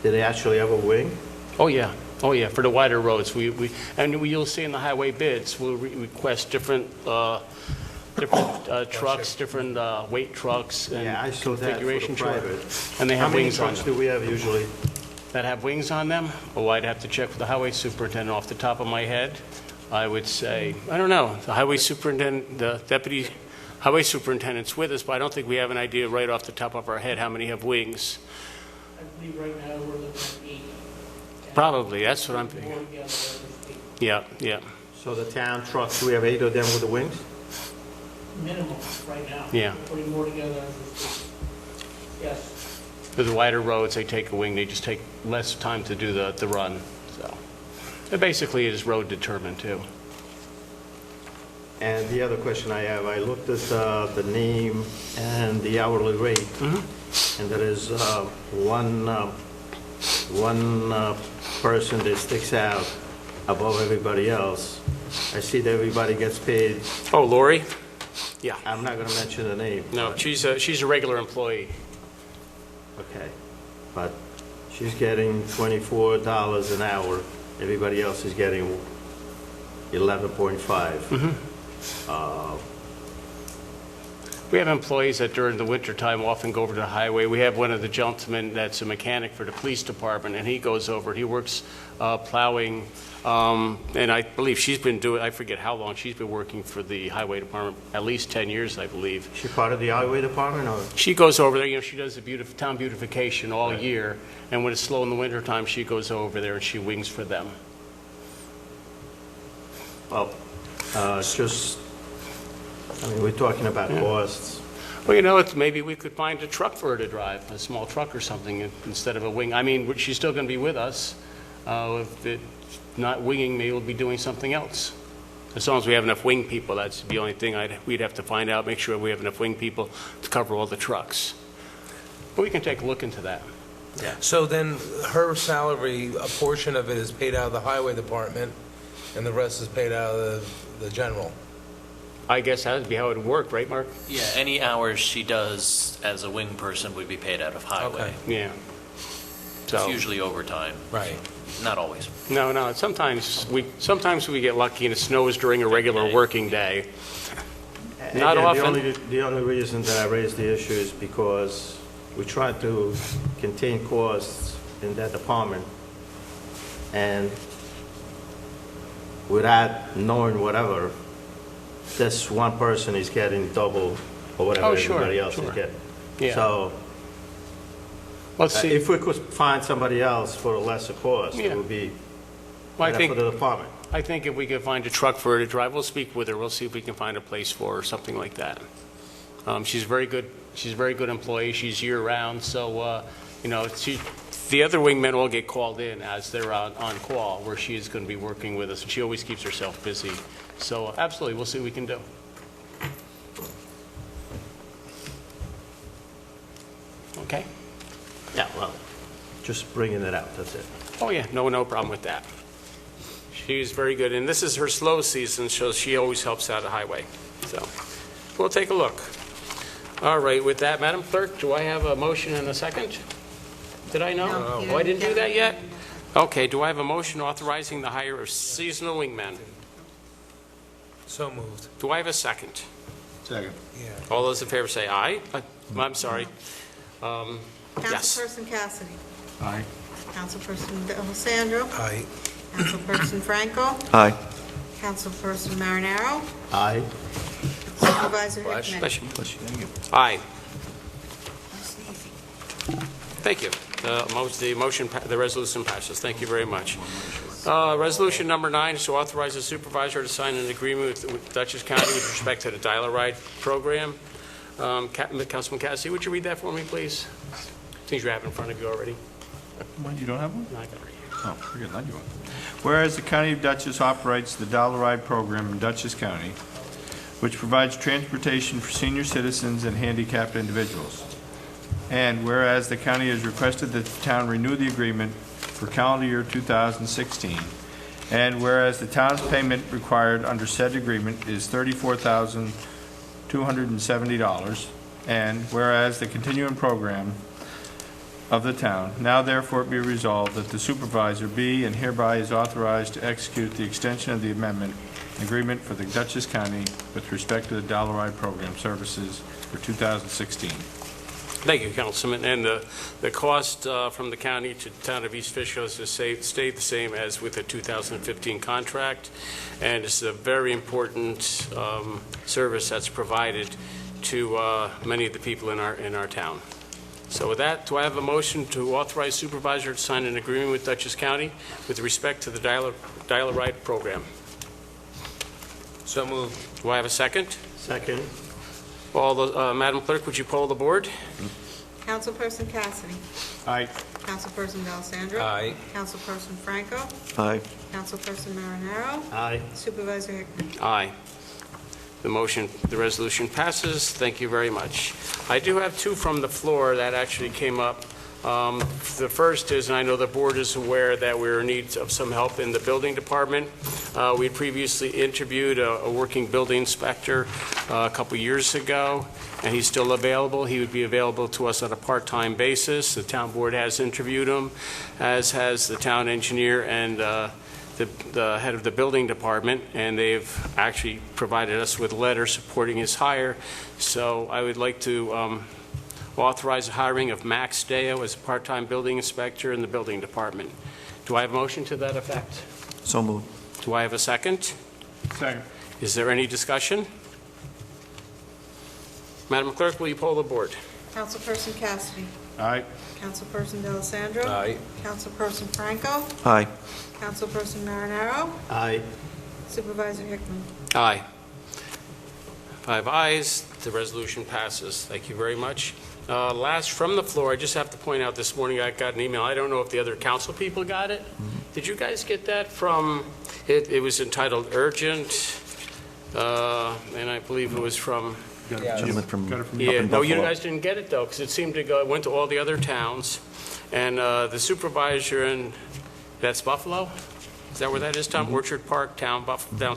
Do they actually have a wing? Oh, yeah. Oh, yeah, for the wider roads. You'll see in the highway bids, we'll request different trucks, different weight trucks and Yeah, I saw that for the configuration. Sure. private. And they have How many wings on trucks them. do we have usually? That have wings on them? Oh, I'd have to check with the highway superintendent off the top of my head. I would say, I don't know, the highway superintendent, the deputy highway superintendent's with us, but I don't think we have an idea right off the top of our head how many have wings. I believe right now we're looking at 8. Probably, that's what I'm thinking. Yeah, yeah. So the town trucks, do we have 8 of them with the wings? Minimum right now. Yeah. We're putting more together as we speak. Yes. For the wider roads, they take a wing, they just take less time to do the run, so. And basically, it is road determined, too. And the other question I have, I looked at the name and the hourly rate, and there is one person that sticks out above everybody else. I see that everybody gets paid. Oh, Lori? Yeah. I'm not going to mention the name. No, she's a regular employee. Okay, but she's getting $24 an hour. Everybody else is getting 11.5. We have employees that during the wintertime often go over to the highway. We have one of the gentlemen that's a mechanic for the police department, and he goes over, he works plowing, and I believe she's been doing, I forget how long she's been working for the highway department, at least 10 years, I believe. She part of the highway department, or? She goes over there, she does the town beautification all year, and when it's slow in the wintertime, she goes over there and she wings for them. Well, just, I mean, we're talking about costs. Well, maybe we could find a truck for her to drive, a small truck or something, instead of a wing. I mean, she's still going to be with us. If it's not winging, maybe we'll be doing something else. As long as we have enough wing people, that's the only thing we'd have to find out, make sure we have enough wing people to cover all the trucks. But we can take a look into that. Yeah. So then her salary, a portion of it is paid out of the highway department, and the rest is paid out of the general? I guess that would be how it would work, right, Mark? Yeah, any hours she does as a wing person would be paid out of highway. Yeah. It's usually overtime. Right. Not always. No. Sometimes we get lucky and it snows during a regular working day. Not Again, often. The only reason that I raised the issue is because we try to contain costs in that department, and without knowing whatever, this one person is getting double or whatever Oh, sure, everybody else sure. is getting. Yeah. So Let's see. if we could find somebody else for a lesser cost, Yeah. it would be Well, I better think- for the department. I think if we can find a truck for her to drive, we'll speak with her. We'll see if we can find a place for her, something like that. She's very good. She's a very good employee. She's year-round, so, the other wingmen all get called in as they're on call, where she is going to be working with us, and she always keeps herself busy. So absolutely, we'll see what we can do. Okay? Yeah, well, just bringing it out, that's it. Oh, yeah, no problem with that. She's very good, and this is her slow season, so she always helps out the highway. So we'll take a look. All right, with that, Madam Clerk, do I have a motion and a second? Did I know? No, you Oh, I didn't do didn't. that yet? Okay, do I have a motion authorizing the hire of seasonal wingmen? So moved. Do I have a second? Second. All those in favor say aye. I'm sorry. Yes. Councilperson Cassidy. Aye. Councilperson D'Alessandro. Aye. Councilperson Franco. Aye. Councilperson Marinaro. Aye. Supervisor Hickman. Bless you. Aye. Thank you. The resolution passes. Thank you very much. Resolution number 9 is to authorize the supervisor to sign an agreement with Dutchess County with respect to the Dial-A-Ride program. Councilman Cassidy, would you read that for me, please? Things you have in front of you already. What, you don't have one? No, I got it right here. Oh, forget that you want. Whereas the County of Dutchess operates the Dial-A-Ride program in Dutchess County, which provides transportation for senior citizens and handicapped individuals. And whereas the county has requested that the town renew the agreement for calendar year 2016, and whereas the town's payment required under said agreement is $34,270, and whereas the continuing program of the town, now therefore be resolved that the supervisor be and hereby is authorized to execute the extension of the amendment agreement for the Dutchess County with respect to the Dial-A-Ride program services for 2016. Thank you, Councilman. And the cost from the county to the town of East Fishkill has stayed the same as with the 2015 contract, and it's a very important service that's provided to many of the people in our town. So with that, do I have a motion to authorize supervisor to sign an agreement with Dutchess County with respect to the Dial-A-Ride program? So moved. Do I have a second? Second. Madam Clerk, would you poll the board? Councilperson Cassidy. Aye. Councilperson D'Alessandro. Aye. Councilperson Franco. Aye. Councilperson Marinaro. Aye. Supervisor Hickman. Aye. The resolution passes. Thank you very much. I do have two from the floor that actually came up. The first is, and I know the board is aware that we're in need of some help in the building department. We previously interviewed a working building inspector a couple years ago, and he's still available. He would be available to us on a part-time basis. The town board has interviewed him, as has the town engineer and the head of the building department, and they've actually provided us with a letter supporting his hire. So I would like to authorize the hiring of Max Deo as a part-time building inspector in the building department. Do I have a motion to that effect? So moved. Do I have a second? Second. Is there any discussion? Madam Clerk, will you poll the board? Councilperson Cassidy. Aye. Councilperson D'Alessandro. Aye. Councilperson Franco. Aye. Councilperson Marinaro. Aye. Supervisor Hickman. Aye. 5 ayes. The resolution passes. Thank you very much. Last from the floor, I just have to point out this morning I got an email. I don't know if the other council people got it. Did you guys get that from, it was entitled Urgent, and I believe it was from, Gentleman from up yeah, in no, you Buffalo. guys didn't get it though, because it seemed to go, it went to all the other towns. And the supervisor in, that's Buffalo? Is that where that is, Tom? Orchard Park Town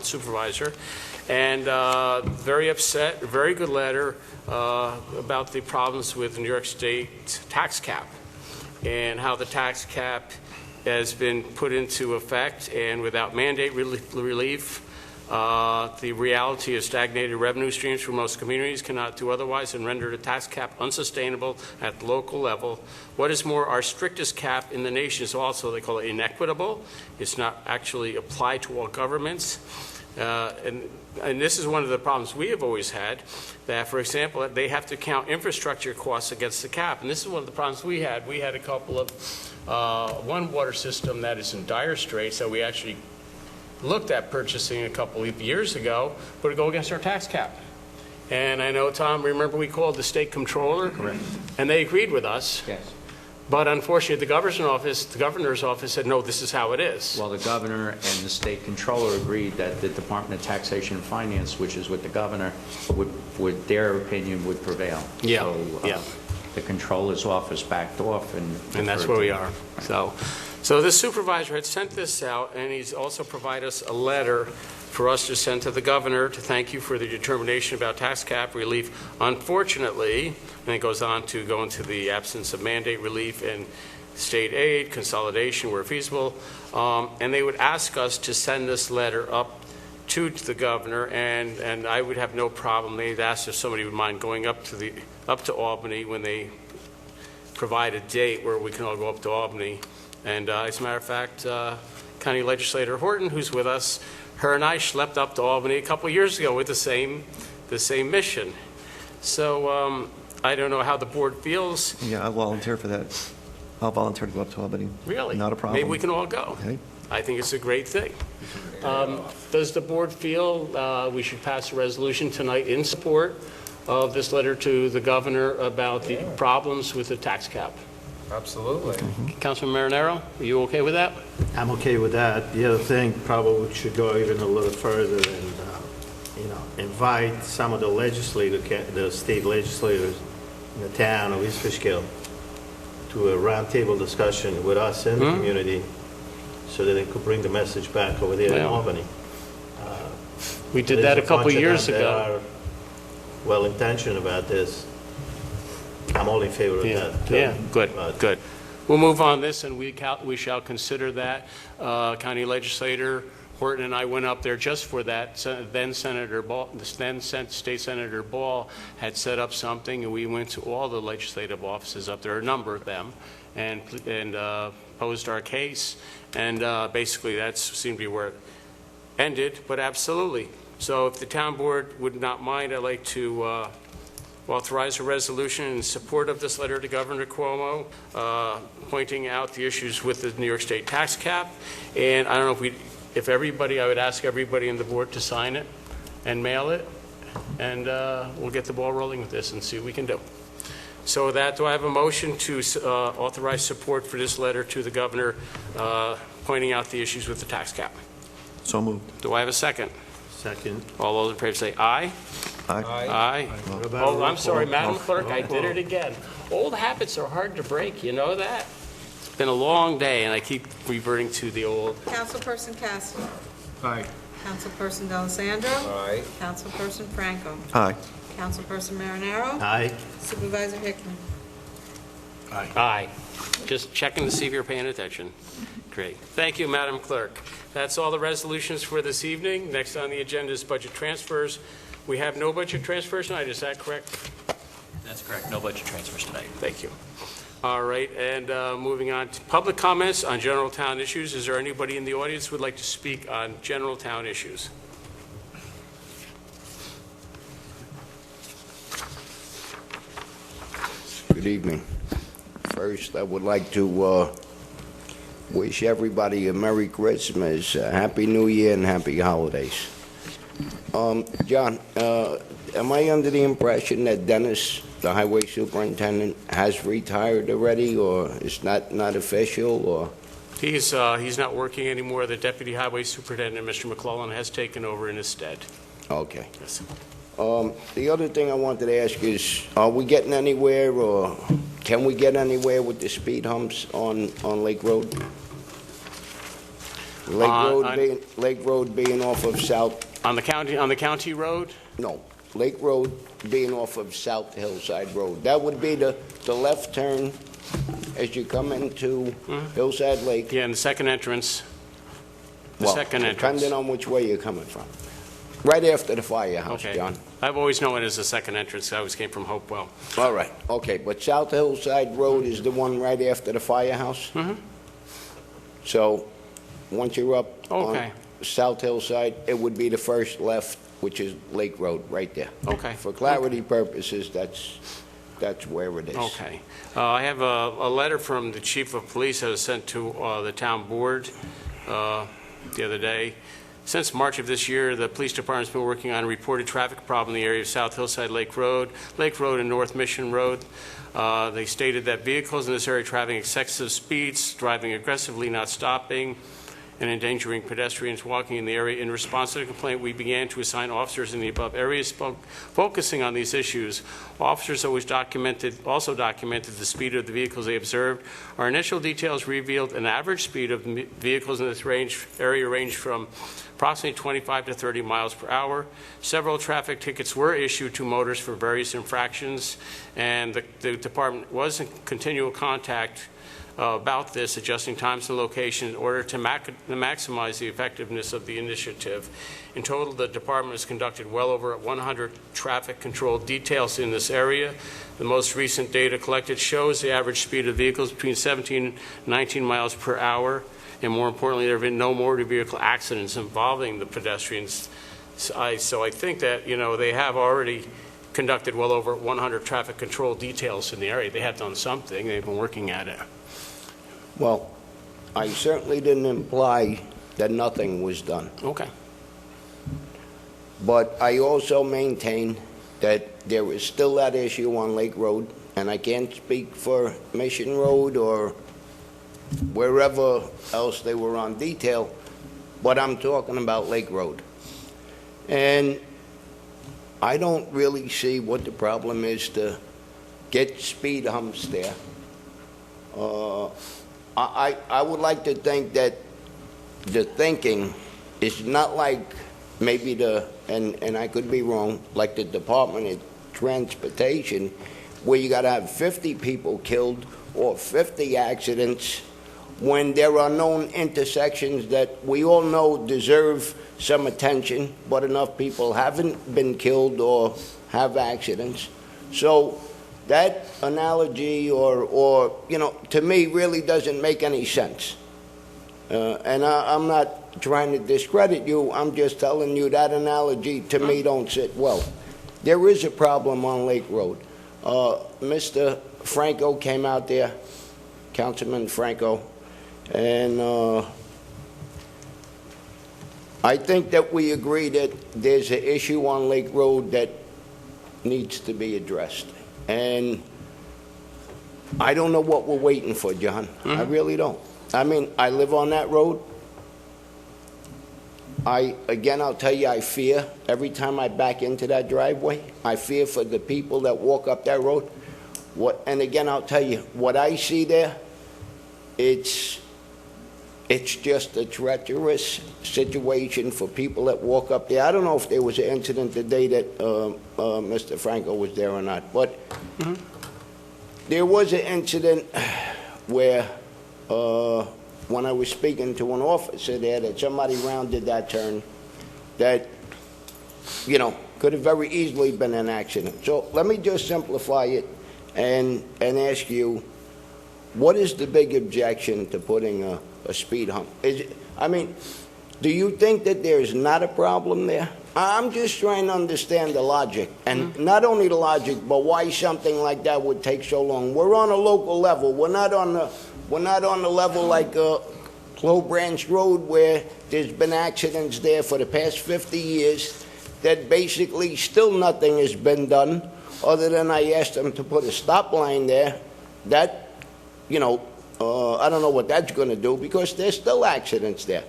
Supervisor. And very upset, very good letter about the problems with New York State tax cap and how the tax cap has been put into effect, and without mandate relief, The reality of stagnated revenue streams for most communities cannot do otherwise than render the tax cap unsustainable at the local level. What is more, our strictest cap in the nation is also, they call it inequitable. It's not actually applied to all governments. And this is one of the problems we have always had, that, for example, they have to count infrastructure costs against the cap. And this is one of the problems we had. We had a couple of, one water system that is in dire straits that we actually looked at purchasing a couple of years ago, but it go against our tax cap. And I know, Tom, remember we called the state controller? Correct. And they agreed with us. Yes. But unfortunately, the governor's office said, no, this is how it is. Well, the governor and the state controller agreed that the Department of Taxation and Finance, which is with the governor, would their opinion would prevail. Yeah, So, yeah. The controller's office backed off and And that's where we are. So the supervisor had sent this out, and he's also provided us a letter for us to send to the governor to thank you for the determination about tax cap relief. Unfortunately, and it goes on to go into the absence of mandate relief and state aid, consolidation where feasible, and they would ask us to send this letter up to the governor, and I would have no problem. They'd asked if somebody would mind going up to Albany when they provide a date where we can all go up to Albany. And as a matter of fact, County Legislator Horton, who's with us, her and I schlepped up to Albany a couple years ago with the same mission. So I don't know how the board feels. Yeah, I'll volunteer for that. I'll volunteer to go up to Albany. Really? Not a problem. Maybe we can all go. Okay. I think it's a great thing. Does the board feel we should pass a resolution tonight in support of this letter to the governor about the problems with the tax cap? Absolutely. Councilman Marinero, are you okay with that? I'm okay with that. The other thing, probably we should go even a little further and, invite some of the the state legislators in the town of East Fishkill to a roundtable discussion with us and the community so that they could bring the message back over there in Albany. We did that a couple years ago. That are well-intentioned about this. I'm all in favor of that, too. Yeah, good, good. We'll move on this, and we shall consider that. County Legislator Horton and I went up there just for that. Then Senator Ball, then State Senator Ball had set up something, and we went to all the legislative offices up there, a number of them, and posed our case. And basically, that seemed to be where it ended, but absolutely. So if the town board would not mind, I'd like to authorize a resolution in support of this letter to Governor Cuomo, pointing out the issues with the New York State tax cap. And I don't know if everybody, I would ask everybody in the board to sign it and mail it, and we'll get the ball rolling with this and see what we can do. So with that, do I have a motion to authorize support for this letter to the governor, pointing out the issues with the tax cap? So moved. Do I have a second? Second. All those in favor say aye. Aye. Aye. What about Oh, roll I'm sorry, call? Madam Clerk, I Roll did call. it again. Old habits are hard to break, you know that? It's been a long day, and I keep reverting to the old. Councilperson Cassidy. Aye. Councilperson D'Alessandro. Aye. Councilperson Franco. Aye. Councilperson Marinero. Aye. Supervisor Hickman. Aye. Just checking to see if you're paying attention. Great. Thank you, Madam Clerk. That's all the resolutions for this evening. Next on the agenda is budget transfers. We have no budget transfers tonight, is that correct? That's correct. No budget transfers tonight. Thank you. All right, and moving on to public comments on general town issues. Is there anybody in the audience who would like to speak on general town issues? Good evening. First, I would like to wish everybody a Merry Christmas, a Happy New Year, and Happy Holidays. John, am I under the impression that Dennis, the highway superintendent, has retired already, or it's not official, or? He's not working anymore. The deputy highway superintendent, Mr. McClellan, has taken over in his stead. Okay. Yes. The other thing I wanted to ask is, are we getting anywhere, or can we get anywhere with the speed humps on Lake Road? Lake Road being off of South. On the county road? No, Lake Road being off of South Hillside Road. That would be the left turn as you come into Hillside Lake. Yeah, and the second entrance. Depending on which way you're coming from. Right after the firehouse, Okay. John. I've always known it as the second entrance. I always came from Hopewell. All right, okay, but South Hillside Road is the one right after the firehouse? Mm-hmm. So, once you're up Okay. on South Hillside, it would be the first left, which is Lake Road, right there. Okay. For clarity purposes, that's where it is. Okay. I have a letter from the chief of police that was sent to the town board the other day. Since March of this year, the police department's been working on a reported traffic problem in the area of South Hillside Lake Road, and North Mission Road. They stated that vehicles in this area traveling excessive speeds, driving aggressively, not stopping, and endangering pedestrians walking in the area. In response to the complaint, we began to assign officers in the above areas focusing on these issues. Officers also documented the speed of the vehicles they observed. Our initial details revealed an average speed of vehicles in this area ranged from approximately 25 to 30 miles per hour. Several traffic tickets were issued to motorists for various infractions, and the department was in continual contact about this, adjusting times and location in order to maximize the effectiveness of the initiative. In total, the department has conducted well over 100 traffic control details in this area. The most recent data collected shows the average speed of vehicles between 17 and 19 miles per hour, and more importantly, there have been no motor vehicle accidents involving the pedestrians. So I think that, they have already conducted well over 100 traffic control details in the area. They have done something. They've been working at it. Well, I certainly didn't imply that nothing was done. Okay. But I also maintain that there is still that issue on Lake Road, and I can't speak for Mission Road or wherever else they were on detail, but I'm talking about Lake Road. And I don't really see what the problem is to get speed humps there. I would like to think that the thinking is not like maybe and I could be wrong, like the Department of Transportation, where you got to have 50 people killed or 50 accidents when there are known intersections that we all know deserve some attention, but enough people haven't been killed or have accidents. So that analogy or to me really doesn't make any sense. And I'm not trying to discredit you. I'm just telling you that analogy to me don't sit well. There is a problem on Lake Road. Mr. Franco came out there, Councilman Franco, and I think that we agree that there's an issue on Lake Road that needs to be addressed. And I don't know what we're waiting for, John. I really don't. I mean, I live on that road. I'll tell you, I fear every time I back into that driveway. I fear for the people that walk up that road. And again, I'll tell you, what I see there, it's just a treacherous situation for people that walk up there. I don't know if there was an incident the day that Mr. Franco was there or not, but there was an incident where when I was speaking to an officer there, that somebody rounded that turn that, could have very easily been an accident. So let me just simplify it and ask you, what is the big objection to putting a speed hump? Do you think that there's not a problem there? I'm just trying to understand the logic, and not only the logic, but why something like that would take so long. We're on a local level. We're not on the level like Clow Branch Road, where there's been accidents there for the past 50 years that basically still nothing has been done other than I asked them to put a stop line there. That, I don't know what that's going to do because there's still accidents there.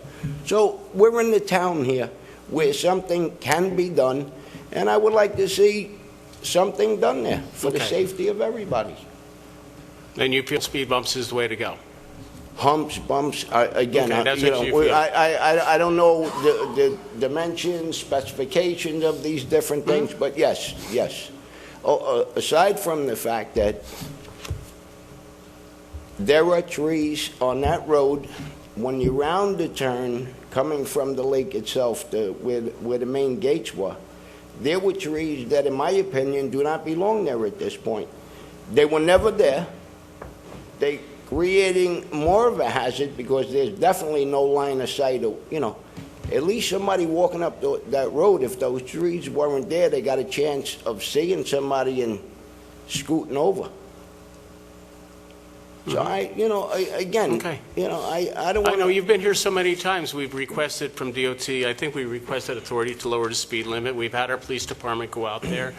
So we're in the town here where something can be done, and I would like to see something done there for the safety of everybody. Then you feel speed bumps is the way to go? Humps, bumps, again, Okay, that's what you feel. I don't know the dimensions, specifications of these different things, but yes. Aside from the fact that there are trees on that road when you round the turn, coming from the lake itself, where the main gates were, there were trees that, in my opinion, do not belong there at this point. They were never there. They creating more of a hazard because there's definitely no line of sight, at least somebody walking up that road, if those trees weren't there, they got a chance of seeing somebody and scooting over. So I don't want to... I know you've been here so many times. We've requested from DOT, I think we requested authority to lower the speed limit. We've had our police department go out there.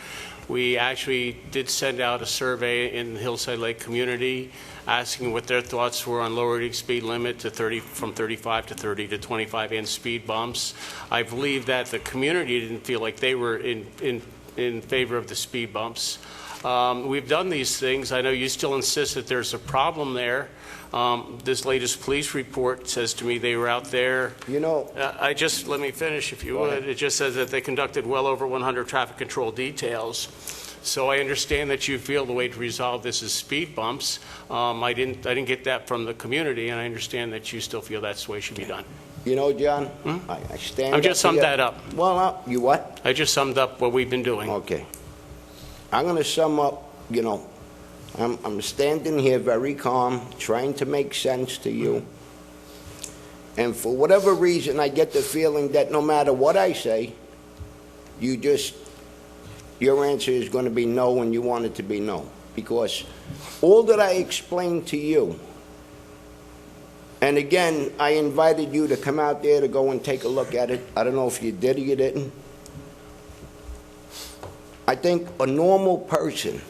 We actually did send out a survey in the Hillside Lake community asking what their thoughts were on lowering speed limit to from 35 to 30 to 25 and speed bumps. I believe that the community didn't feel like they were in favor of the speed bumps. We've done these things. I know you still insist that there's a problem there. This latest police report says to me they were out there. Let me finish if you would. It just says that they conducted well over 100 traffic control details. So I understand that you feel the way to resolve this is speed bumps. I didn't get that from the community, and I understand that you still feel that's the way it should be done. John, I stand I just summed that up. Well, you what? I just summed up what we've been doing. Okay. I'm going to sum up, I'm standing here very calm, trying to make sense to you. And for whatever reason, I get the feeling that no matter what I say, your answer is going to be no, and you want it to be no. Because all that I explained to you, and again, I invited you to come out there to go and take a look at it. I don't know if you did or you didn't. I think a normal person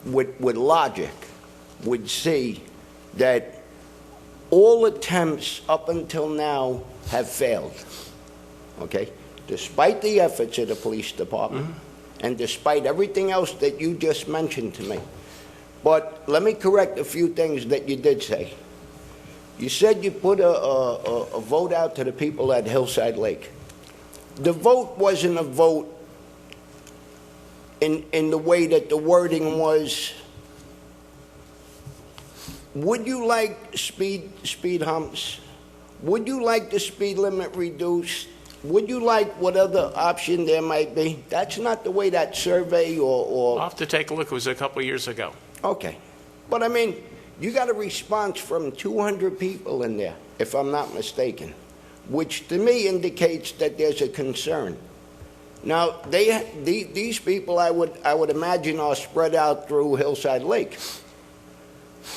with logic would see that all attempts up until now have failed, okay? Despite the efforts of the police department and despite everything else that you just mentioned to me. But let me correct a few things that you did say. You said you put a vote out to the people at Hillside Lake. The vote wasn't a vote in the way that the wording was, would you like speed humps? Would you like the speed limit reduced? Would you like what other option there might be? That's not the way that survey or... I'll have to take a look. It was a couple of years ago. Okay. But I mean, you got a response from 200 people in there, if I'm not mistaken, which to me indicates that there's a concern. Now, these people, I would imagine, are spread out through Hillside Lake.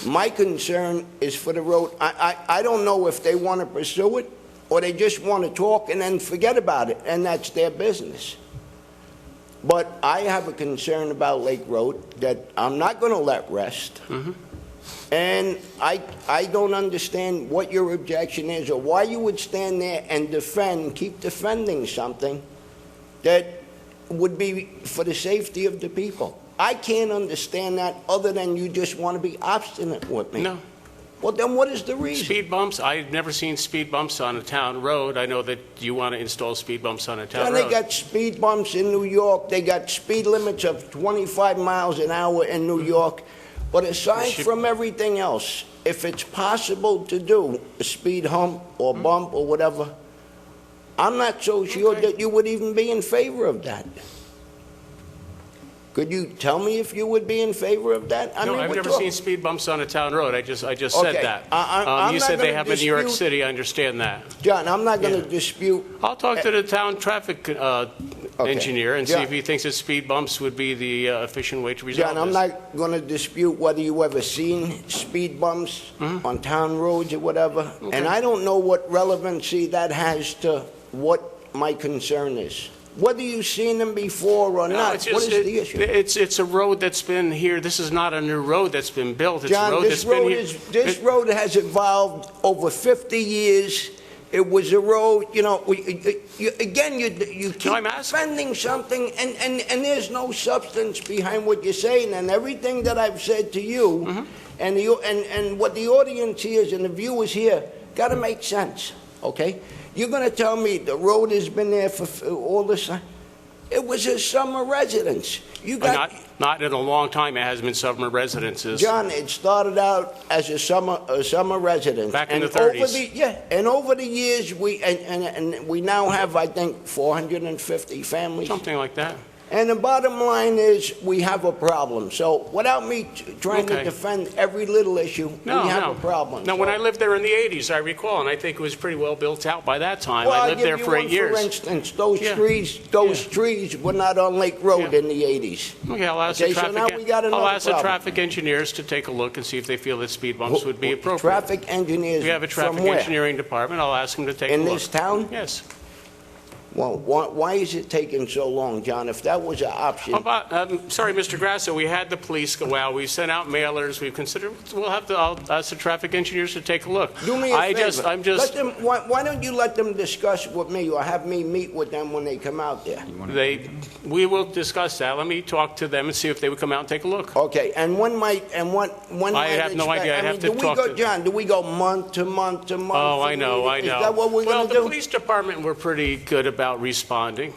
My concern is for the road. I don't know if they want to pursue it or they just want to talk and then forget about it, and that's their business. But I have a concern about Lake Road that I'm not going to let rest. And I don't understand what your objection is or why you would stand there and keep defending something that would be for the safety of the people. I can't understand that other than you just want to be obstinate with me. No. Well, then what is the reason? Speed bumps? I've never seen speed bumps on a town road. I know that you want to install speed bumps on a town road. They got speed bumps in New York. They got speed limits of 25 miles an hour in New York. But aside from everything else, if it's possible to do a speed hump or bump or whatever, I'm not so sure that you would even be in favor of that. Could you tell me if you would be in favor of that? No, I've never seen speed bumps on a town road. I just said that. You said they have in New York City. I understand that. John, I'm not going to dispute. I'll talk to the town traffic engineer and see if he thinks that speed bumps would be the efficient way to resolve this. John, I'm not going to dispute whether you ever seen speed bumps on town roads or whatever. And I don't know what relevancy that has to what my concern is. Whether you've seen them before or not, what is the issue? It's a road that's been here. This is not a new road that's been built. It's John, a road that's been here. This road has evolved over 50 years. It was a road, you keep defending something, and there's no substance behind what you're saying, and everything that I've said to you, and what the audience hears and the viewers hear, got to make sense, okay? You're going to tell me the road has been there for all this time? It was a summer residence. Not in a long time, it has been summer residences. John, it started out as a summer residence. Back in And the 30s. and over the years, and we now have, I think, 450 families. Something like that. And the bottom line is, we have a problem. So without me trying to Okay. defend every little issue, we have a problem. No, So- when I lived there in the 80s, I recall, and I think it was pretty well built out by that time. Well, I I'll lived give there you for one 8 years. For instance, those Yeah. trees were not on Lake Road in the 80s. Okay, I'll ask Okay, the so traffic, now we got another I'll ask the problem. traffic engineers to take a look and see if they feel that speed bumps would be appropriate. Traffic engineers We have a traffic from where? engineering department. I'll ask them to take a In look. this town? Yes. Well, why is it taking so long, John? If that was an option, Sorry, Mr. Grasso, we had the police go out. We sent out mailers. We've considered, I'll ask the traffic engineers to take a look. do me a favor. I'm just, Let them, why don't you let them discuss with me, or have me meet with them when they come out there? we will discuss that. Let me talk to them and see if they would come out and take a look. Okay, and when I have no idea. I'd have to talk to them. John, do we go month to month to month? Oh, I know. Is that what we're Well, going to the do? police department were pretty good about responding.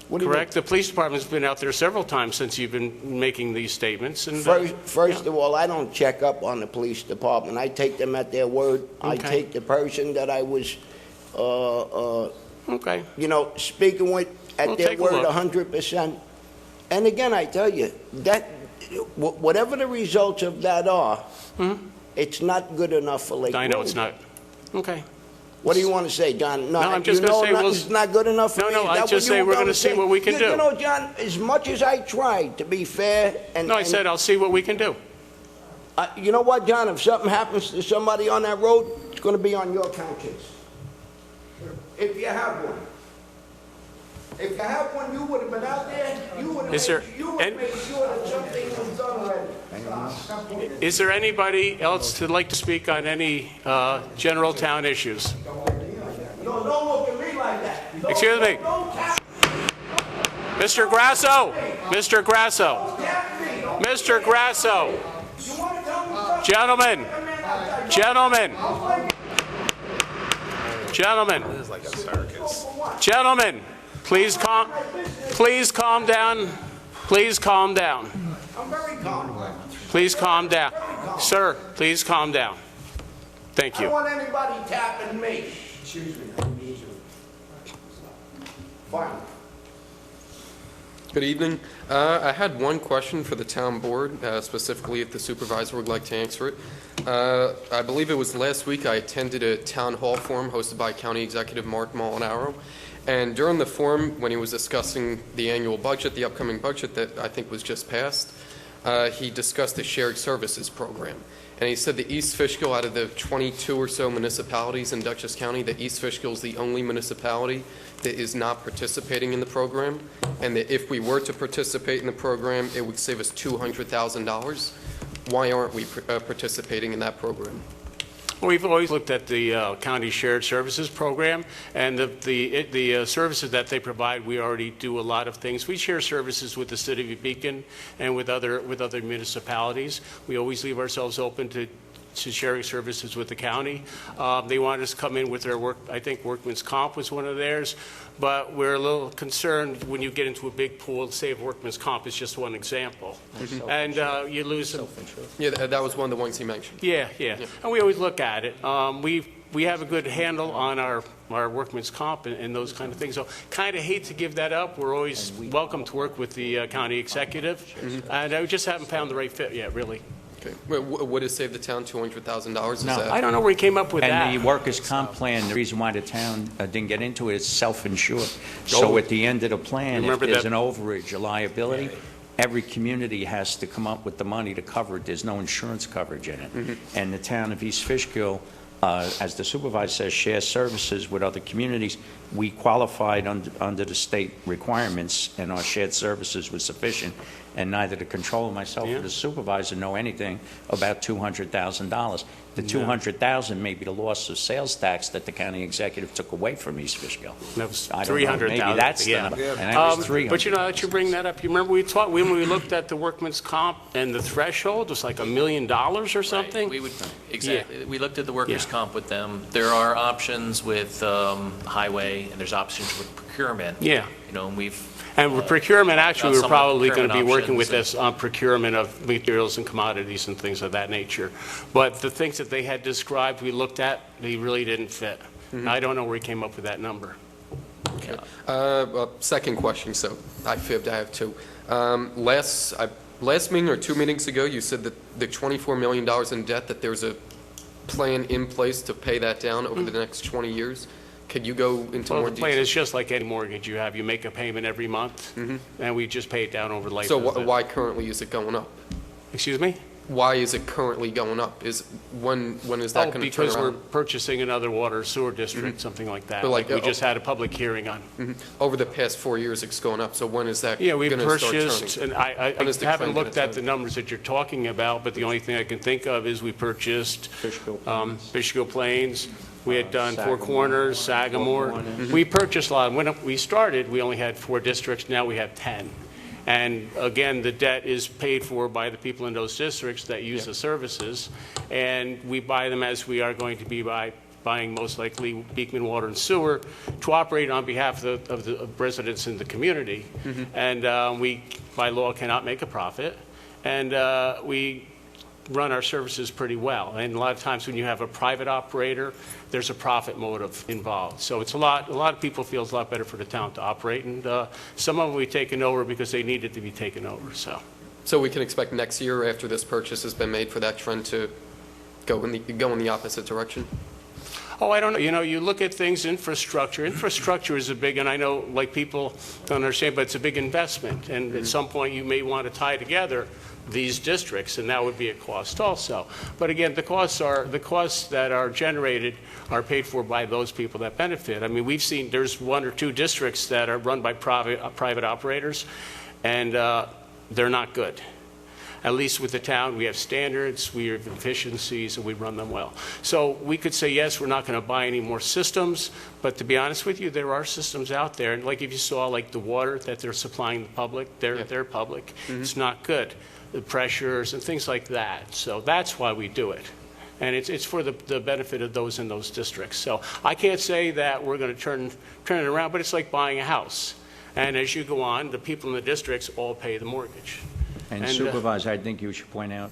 What do you Correct? The police department's been out there several times since you've been making these statements. And First of all, I don't check up on the police department. I take them at their word. I Okay. take the person that I was, okay. speaking with at We'll their take a word look. 100%. And again, I tell you, that whatever the results of that are, it's not good enough for Lake Hmm? I know Road. it's not. Okay. What do you want to say, John? No, I'm just gonna say it's not good enough for No, me. no, Is I that just what say you were we're gonna gonna see say? what we can do. You know, John, as much as I tried to be fair and... No, I said I'll see what we can do. You know what, John? If something happens to somebody on that road, it's going to be on your conscience. If you have one. If you have one, you would have been out there, you would have Is there made sure that something was done already. Is there anybody else that'd like to speak on any general town issues? No, don't look at me like that. Excuse me. Mr. Grasso! Mr. Grasso! Mr. Grasso! Gentlemen! Gentlemen! Gentlemen! This is like a circus. Gentlemen! Please calm down. Please calm down. I'm very calm. Please calm down. Sir, please calm down. Thank I you. don't want anybody tapping me. Excuse me. Fine. Good evening. I had one question for the town board, specifically if the supervisor would like to answer it. I believe it was last week I attended a town hall forum hosted by County Executive Mark Molinaro. And during the forum, when he was discussing the annual budget, the upcoming budget that I think was just passed, he discussed the shared services program. And he said the East Fishkill, out of the 22 or so municipalities in Dutchess County, that East Fishkill is the only municipality that is not participating in the program, and that if we were to participate in the program, it would save us $200,000. Why aren't we participating in that program? Well, we've always looked at the county shared services program, and the services that they provide. We already do a lot of things. We share services with the city of Beacon and with other municipalities. We always leave ourselves open to sharing services with the county. They wanted us to come in with their work. I think workman's comp was one of theirs, but we're a little concerned when you get into a big pool. Say if workman's comp is just one example, and you lose them. Yeah, that was one of the ones he mentioned. Yeah, and we always look at it. We have a good handle on our workman's comp and those kind of things. So kind of hate to give that up. We're always welcome to work with the county executive, and I just haven't found the right fit yet, really. Okay. Would it save the town $200,000? No. I don't know where he came up with that. And the workers' comp plan, the reason why the town didn't get into it is self-insured. So at the end of the plan, if Remember there's that? an overage, a liability, every community has to come up with the money to cover it. There's no insurance coverage in it. And the town of East Fishkill, as the supervisor says, shares services with other communities. We qualified under the state requirements, and our shared services was sufficient. And neither the controller, myself, or the supervisor know anything about $200,000. The $200,000 may be the loss of sales tax that the county executive took away from East Fishkill. That was I don't know. 300,000. Maybe that's the number. And that was 300. But that you bring that up. You remember when we looked at the workman's comp and the threshold was like $1 million or something? We would, exactly. We looked at the workers' comp with them. There are options with highway money, and there's options with procurement. Yeah. You know, and we've. And with procurement, actually, some we're of the probably going to be procurement working with options this on procurement of materials and commodities and things of that nature. But the things that they had described, we looked at, they really didn't fit. I don't know where he came up with that number. Second question, so I fibbed, I have two. Last meeting or 2 meetings ago, you said that the $24 million in debt, that there's a plan in place to pay that down over the next 20 years. Could you go into Well, more the plan detail? is just like any mortgage you have. You make a payment every month, and we just pay it down over the life So of it. why currently is it going up? Excuse me? Why is it currently going up? When is that going to turn Because we're around? purchasing another water sewer district, something like that. But Like like, we just had a public hearing on. Over the past 4 years, it's going up, so when is that Yeah, we going to start purchased, turning? and I When is the haven't trend gonna looked at turn? the numbers that you're talking about, but the only thing I can think of is we purchased Fishkill Plains. We had done Four Corners, Sagamore. We purchased a lot. When we started, we only had 4 districts. Now we have 10. And again, the debt is paid for by the people in those districts that use the services, and we buy them as we are going to be buying most likely Beekman Water and Sewer to operate on behalf of the residents in the community. And we, by law, cannot make a profit, and we run our services pretty well. And a lot of times when you have a private operator, there's a profit motive involved. So it's a lot of people feel it's a lot better for the town to operate, and some of them we've taken over because they needed to be taken over, so. So we can expect next year, after this purchase has been made, for that trend to go in the opposite direction? Oh, I don't know. You know, you look at things, infrastructure. Infrastructure is a big, and I know, like, people don't understand, but it's a big investment. And at some point, you may want to tie together these districts, and that would be a cost also. But again, the costs that are generated are paid for by those people that benefit. I mean, we've seen there's 1 or 2 districts that are run by private operators, and they're not good. At least with the town, we have standards, we have efficiencies, and we run them well. So we could say, yes, we're not going to buy any more systems, but to be honest with you, there are systems out there. And like if you saw like the water that they're supplying the public, they're public. It's not good. The pressures and things like that. So that's why we do it. And it's for the benefit of those in those districts. So I can't say that we're going to turn it around, but it's like buying a house. And as you go on, the people in the districts all pay the mortgage. And Supervisor, I think you should point out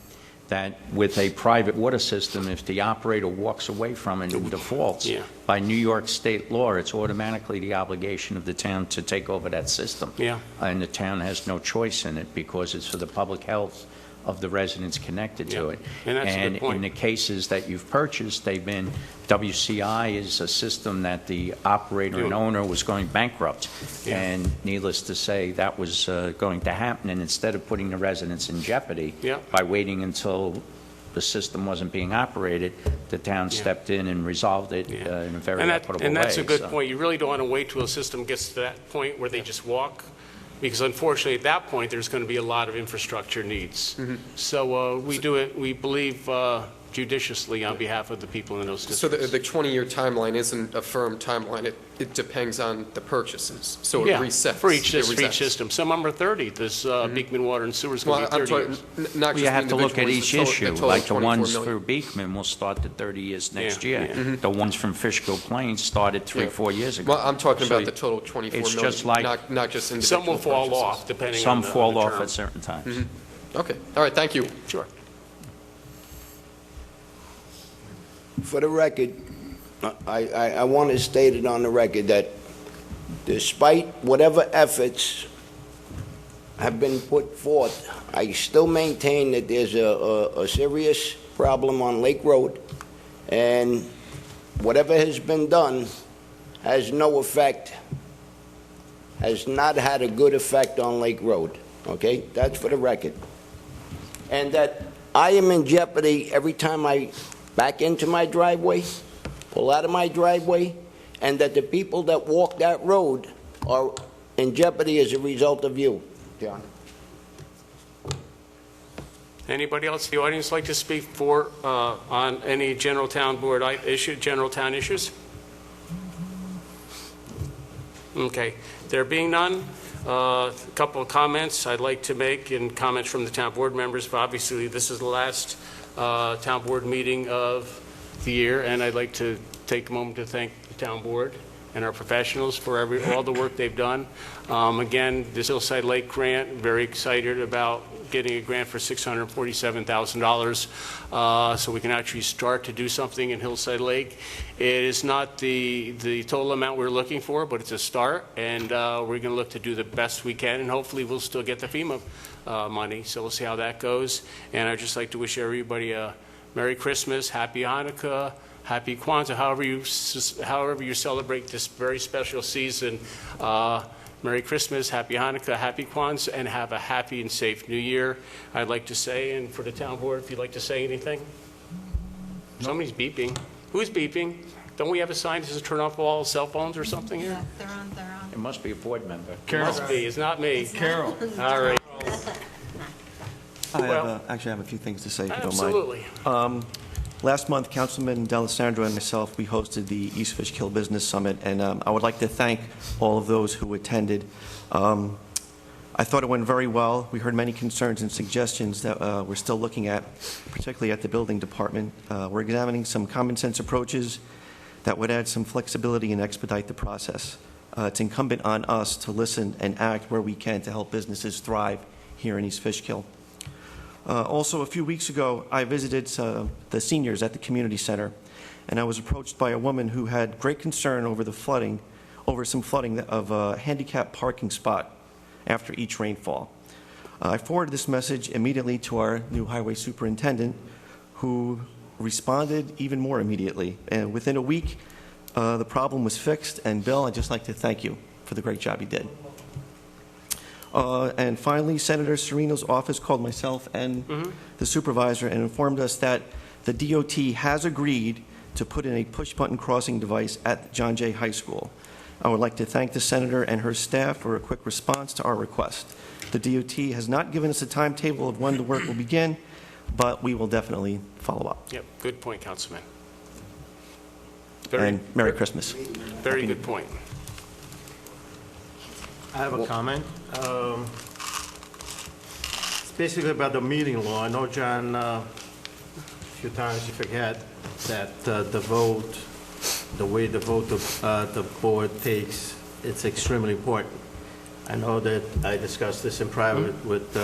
that with a private water system, if the operator walks away from it and defaults, by New York state law, it's automatically the obligation of the town to take over that system. And the town has no choice in it because it's for the public health of the residents connected to it. And that's a good point. In the cases that you've purchased, they've been, WCI is a system that the operator and owner was going bankrupt. And needless to say, that was going to happen. And instead of putting the residents in jeopardy by waiting until the system wasn't being operated, the town stepped in and resolved it in a very equitable way. And that's a good point. You really don't want to wait till a system gets to that point where they just walk. Because unfortunately, at that point, there's going to be a lot of infrastructure needs. So we do it, we believe judiciously on behalf of the people in those districts. So the 20-year timeline isn't a firm timeline. It depends on the purchases. So it resets. For each system. Some of them are 30. This Beekman Water and Sewer is going to be 30 years. Not You have to look at each issue. Like the ones $24 for Beekman will start at 30 years next year. The ones from Fishkill Plains started 3-4 years ago. Well, I'm talking So about the total 24 it's million, just like not just individual Some will fall purchases. off depending on some the fall off term. at certain times. Okay. All right. Thank you. Sure. For the record, I want to state it on the record that despite whatever efforts have been put forth, I still maintain that there's a serious problem on Lake Road, and whatever has been done has no effect, has not had a good effect on Lake Road, okay? That's for the record. And that I am in jeopardy every time I back into my driveway, pull out of my driveway, and that the people that walk that road are in jeopardy as a result of you, John. Anybody else in the audience like to speak on any general town board general town issues? Okay. There being none, a couple of comments I'd like to make, and comments from the town board members. But obviously, this is the last town board meeting of the year, and I'd like to take a moment to thank the town board and our professionals for all the work they've done. Again, this Hillside Lake grant, very excited about getting a grant for $647,000 so we can actually start to do something in Hillside Lake. It is not the total amount we're looking for, but it's a start, and we're going to look to do the best we can, and hopefully we'll still get the FEMA money, so we'll see how that goes. And I'd just like to wish everybody a Merry Christmas, Happy Hanukkah, Happy Kwanzaa, however you celebrate this very special season. Merry Christmas, Happy Hanukkah, Happy Kwanzaa, and have a happy and safe New Year. I'd like to say, and for the town board, if you'd like to say anything. Somebody's beeping. Who's beeping? Don't we have a sign that says turn off all cell phones or something here? Yeah, they're on. It must be a board member. It must be. It's not me. Carol. All right. Actually, I have a few things to say, if you don't Absolutely. mind. Last month, Councilman D'Alessandro and myself, we hosted the East Fishkill Business Summit, and I would like to thank all of those who attended. I thought it went very well. We heard many concerns and suggestions that we're still looking at, particularly at the building department. We're examining some common sense approaches that would add some flexibility and expedite the process. It's incumbent on us to listen and act where we can to help businesses thrive here in East Fishkill. Also, a few weeks ago, I visited the seniors at the community center, and I was approached by a woman who had great concern over some flooding of a handicapped parking spot after each rainfall. I forwarded this message immediately to our new highway superintendent, who responded even more immediately. And within a week, the problem was fixed, and Bill, I'd just like to thank you for the great job you did. And finally, Senator Serino's office called myself and the supervisor and informed us that the DOT has agreed to put in a push-button crossing device at John Jay High School. I would like to thank the senator and her staff for a quick response to our request. The DOT has not given us a timetable of when the work will begin, but we will definitely follow up. Yep, good point, Councilman. And Merry Christmas. Very good point. I have a comment. It's basically about the meeting law. I know, John, a few times you forget that the vote, the way the vote the board takes, it's extremely important. I know that I discussed this in private with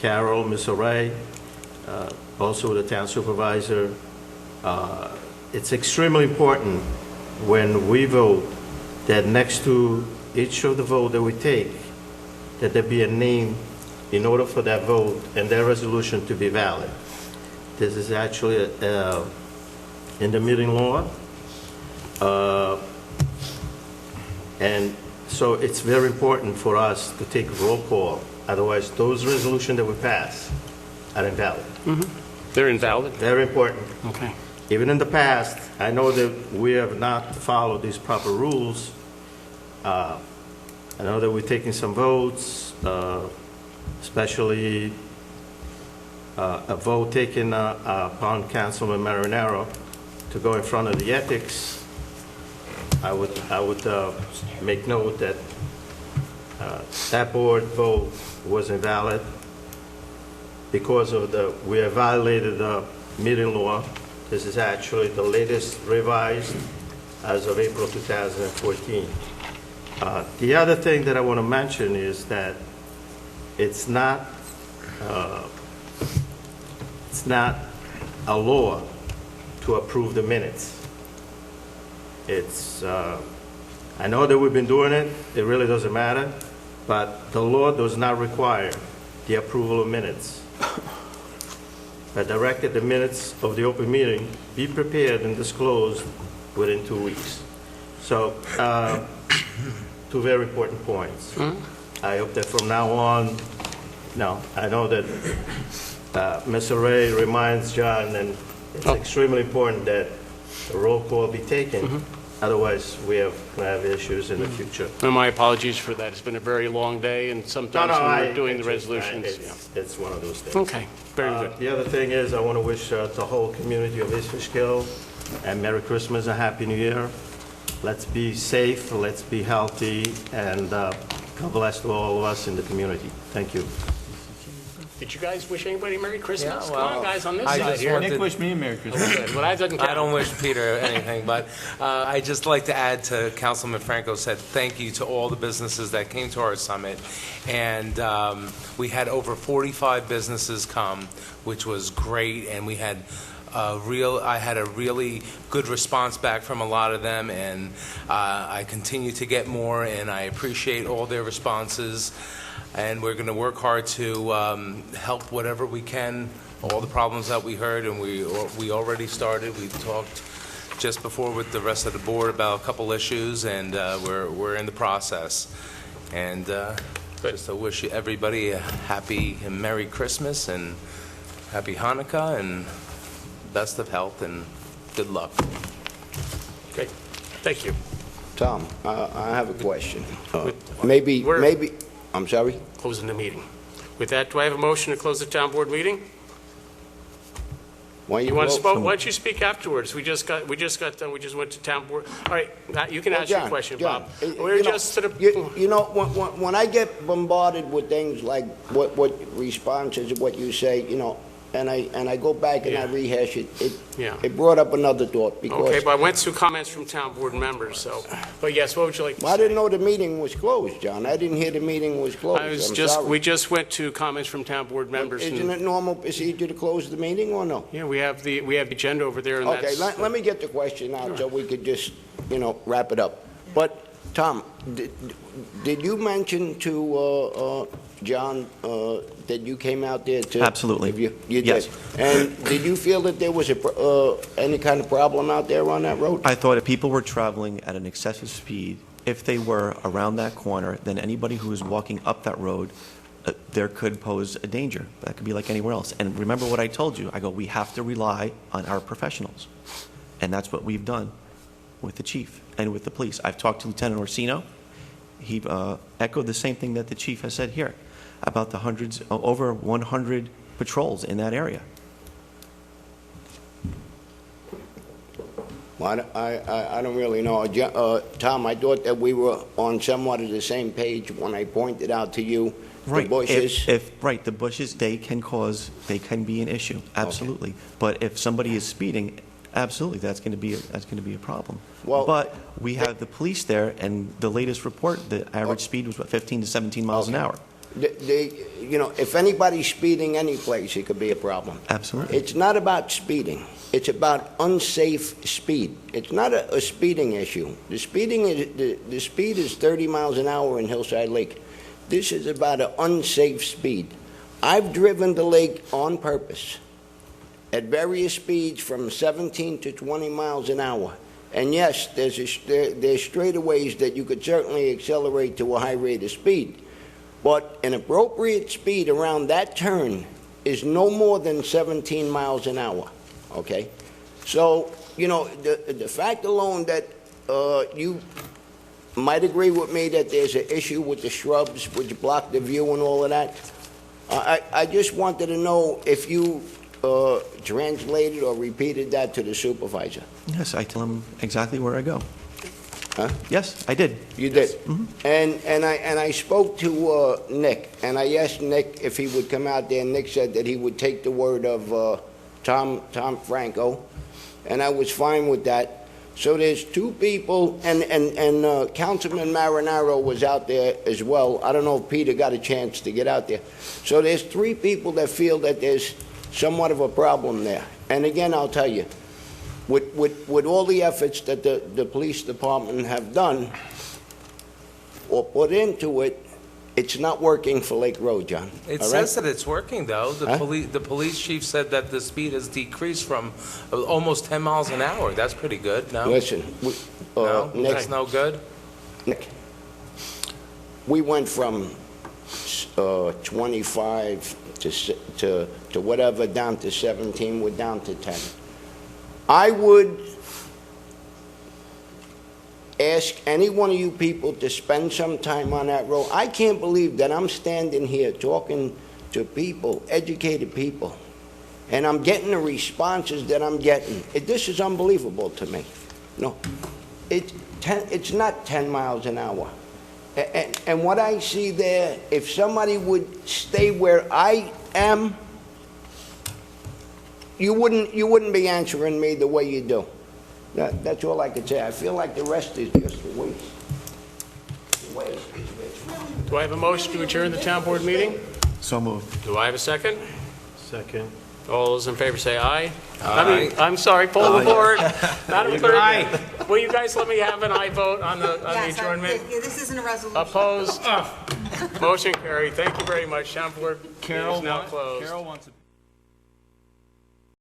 Carol, Ms. O'Reilly, also with the town supervisor. It's extremely important when we vote that next to each of the vote that we take, that there be a name in order for that vote and that resolution to be valid. This is actually in the meeting law. And so it's very important for us to take a roll call. Otherwise, those resolutions that we pass are invalid. They're invalid? Very important. Okay. Even in the past, I know that we have not followed these proper rules. I know that we're taking some votes, especially a vote taken upon Councilman Marinaro to go in front of the ethics. I would make note that that board vote was invalid because of we have violated the meeting law. This is actually the latest revised as of April 2014. The other thing that I want to mention is that it's not a law to approve the minutes. It's I know that we've been doing it. It really doesn't matter, but the law does not require the approval of minutes. I directed the minutes of the open meeting be prepared and disclosed within 2 weeks. So, two very important points. I hope that from now on, I know that Mr. Ray reminds John, and it's extremely important that a roll call be taken. Otherwise, we have issues in the future. And my apologies for that. It's been a very long day, and sometimes when we're doing the resolutions. It's one of those things. Okay, very good. The other thing is, I want to wish the whole community of East Fishkill a Merry Christmas and Happy New Year. Let's be safe, let's be healthy, and God bless to all of us in the community. Thank you. Did you guys wish anybody Merry Christmas? Yeah, Come on, well, guys, on this I side just here. wanted- Nick wished me a Merry Christmas. Okay, well, that doesn't count. I don't wish Peter anything, but I'd just like to add to Councilman Franco said, thank you to all the businesses that came to our summit. And we had over 45 businesses come, which was great, and we had I had a really good response back from a lot of them, and I continue to get more, and I appreciate all their responses. And we're going to work hard to help whatever we can, all the problems that we heard, and we already started. We talked just before with the rest of the board about a couple issues, and we're in the process. And just to wish everybody a happy and Merry Christmas and Happy Hanukkah and best of health and good luck. Okay, thank you. Tom, I have a question. We're- Maybe, I'm sorry? Closing the meeting. With that, do I have a motion to close the town board meeting? Why You want to vote? speak? Why don't you speak afterwards? We just got done. We just went to town board. All right, you can Well, ask your John, question, John, Bob. We're you know, just to the. You know, when I get bombarded with things like what responses, what you say, you know, and I go back and I rehash it, it brought up another thought because. Okay, but I went through comments from town board members, so, but yes, what would you like to Well, I say? didn't know the meeting was closed, John. I didn't hear the meeting was closed. I'm sorry. We just went to comments from town board members. and- Isn't it normal procedure to close the meeting or no? Yeah, we have the agenda over there, and Okay, that's. let me get the question out so we could just, you know, wrap it up. But, Tom, did you mention to John that you came out there to? Absolutely. You did? Yes. And did you feel that there was any kind of problem out there on that road? I thought if people were traveling at an excessive speed, if they were around that corner, then anybody who is walking up that road, there could pose a danger. That could be like anywhere else. And remember what I told you. I go, we have to rely on our professionals. And that's what we've done with the chief and with the police. I've talked to Lieutenant Orsino. He echoed the same thing that the chief has said here about the over 100 patrols in that area. Well, I don't really know. Tom, I thought that we were on somewhat of the same page when I pointed out to you the bushes. Right, the bushes, they can be an issue, absolutely. But if somebody is speeding, absolutely, that's going to be a problem. Well, but we have the police there, and the latest report, the average speed was, 15 to 17 miles an hour. You know, if anybody's speeding any place, it could be a problem. Absolutely. It's not about speeding. It's about unsafe speed. It's not a speeding issue. The speed is 30 miles an hour in Hillside Lake. This is about an unsafe speed. I've driven the lake on purpose at various speeds from 17 to 20 miles an hour. And yes, there's straightaways that you could certainly accelerate to a high rate of speed. But an appropriate speed around that turn is no more than 17 miles an hour, okay? So, you know, the fact alone that you might agree with me that there's an issue with the shrubs which block the view and all of that, I just wanted to know if you translated or repeated that to the supervisor. Yes, I tell him exactly where I go. Huh? Yes, I did. You did? And I spoke to Nick, and I asked Nick if he would come out there, and Nick said that he would take the word of Tom Franco, and I was fine with that. So there's two people, and Councilman Marinaro was out there as well. I don't know if Peter got a chance to get out there. So there's three people that feel that there's somewhat of a problem there. And again, I'll tell you, with all the efforts that the police department have done or put into it, it's not working for Lake Road, John. It All says right? that it's working, though. The police chief said that the speed has decreased from almost 10 miles an hour. That's pretty good, no? Listen, No? Nick, That's no good? Nick, we went from 25 to whatever, down to 17, we're down to 10. I would ask any one of you people to spend some time on that road. I can't believe that I'm standing here talking to people, educated people, and I'm getting the responses that I'm getting. This is unbelievable to me. No, it's not 10 miles an hour. And what I see there, if somebody would stay where I am, you wouldn't be answering me the way you do. That's all I could say. I feel like the rest is just a waste. Do I have a motion to adjourn the town board meeting? So moved. Do I have a second? Second. All those in favor say aye. I'm sorry, poll the board. Madam Clerk, will you guys let me have an aye vote on the adjournment? This isn't a resolution. Opposed? Motion carried. Thank you very much. Town board meeting is now closed. Carol wants a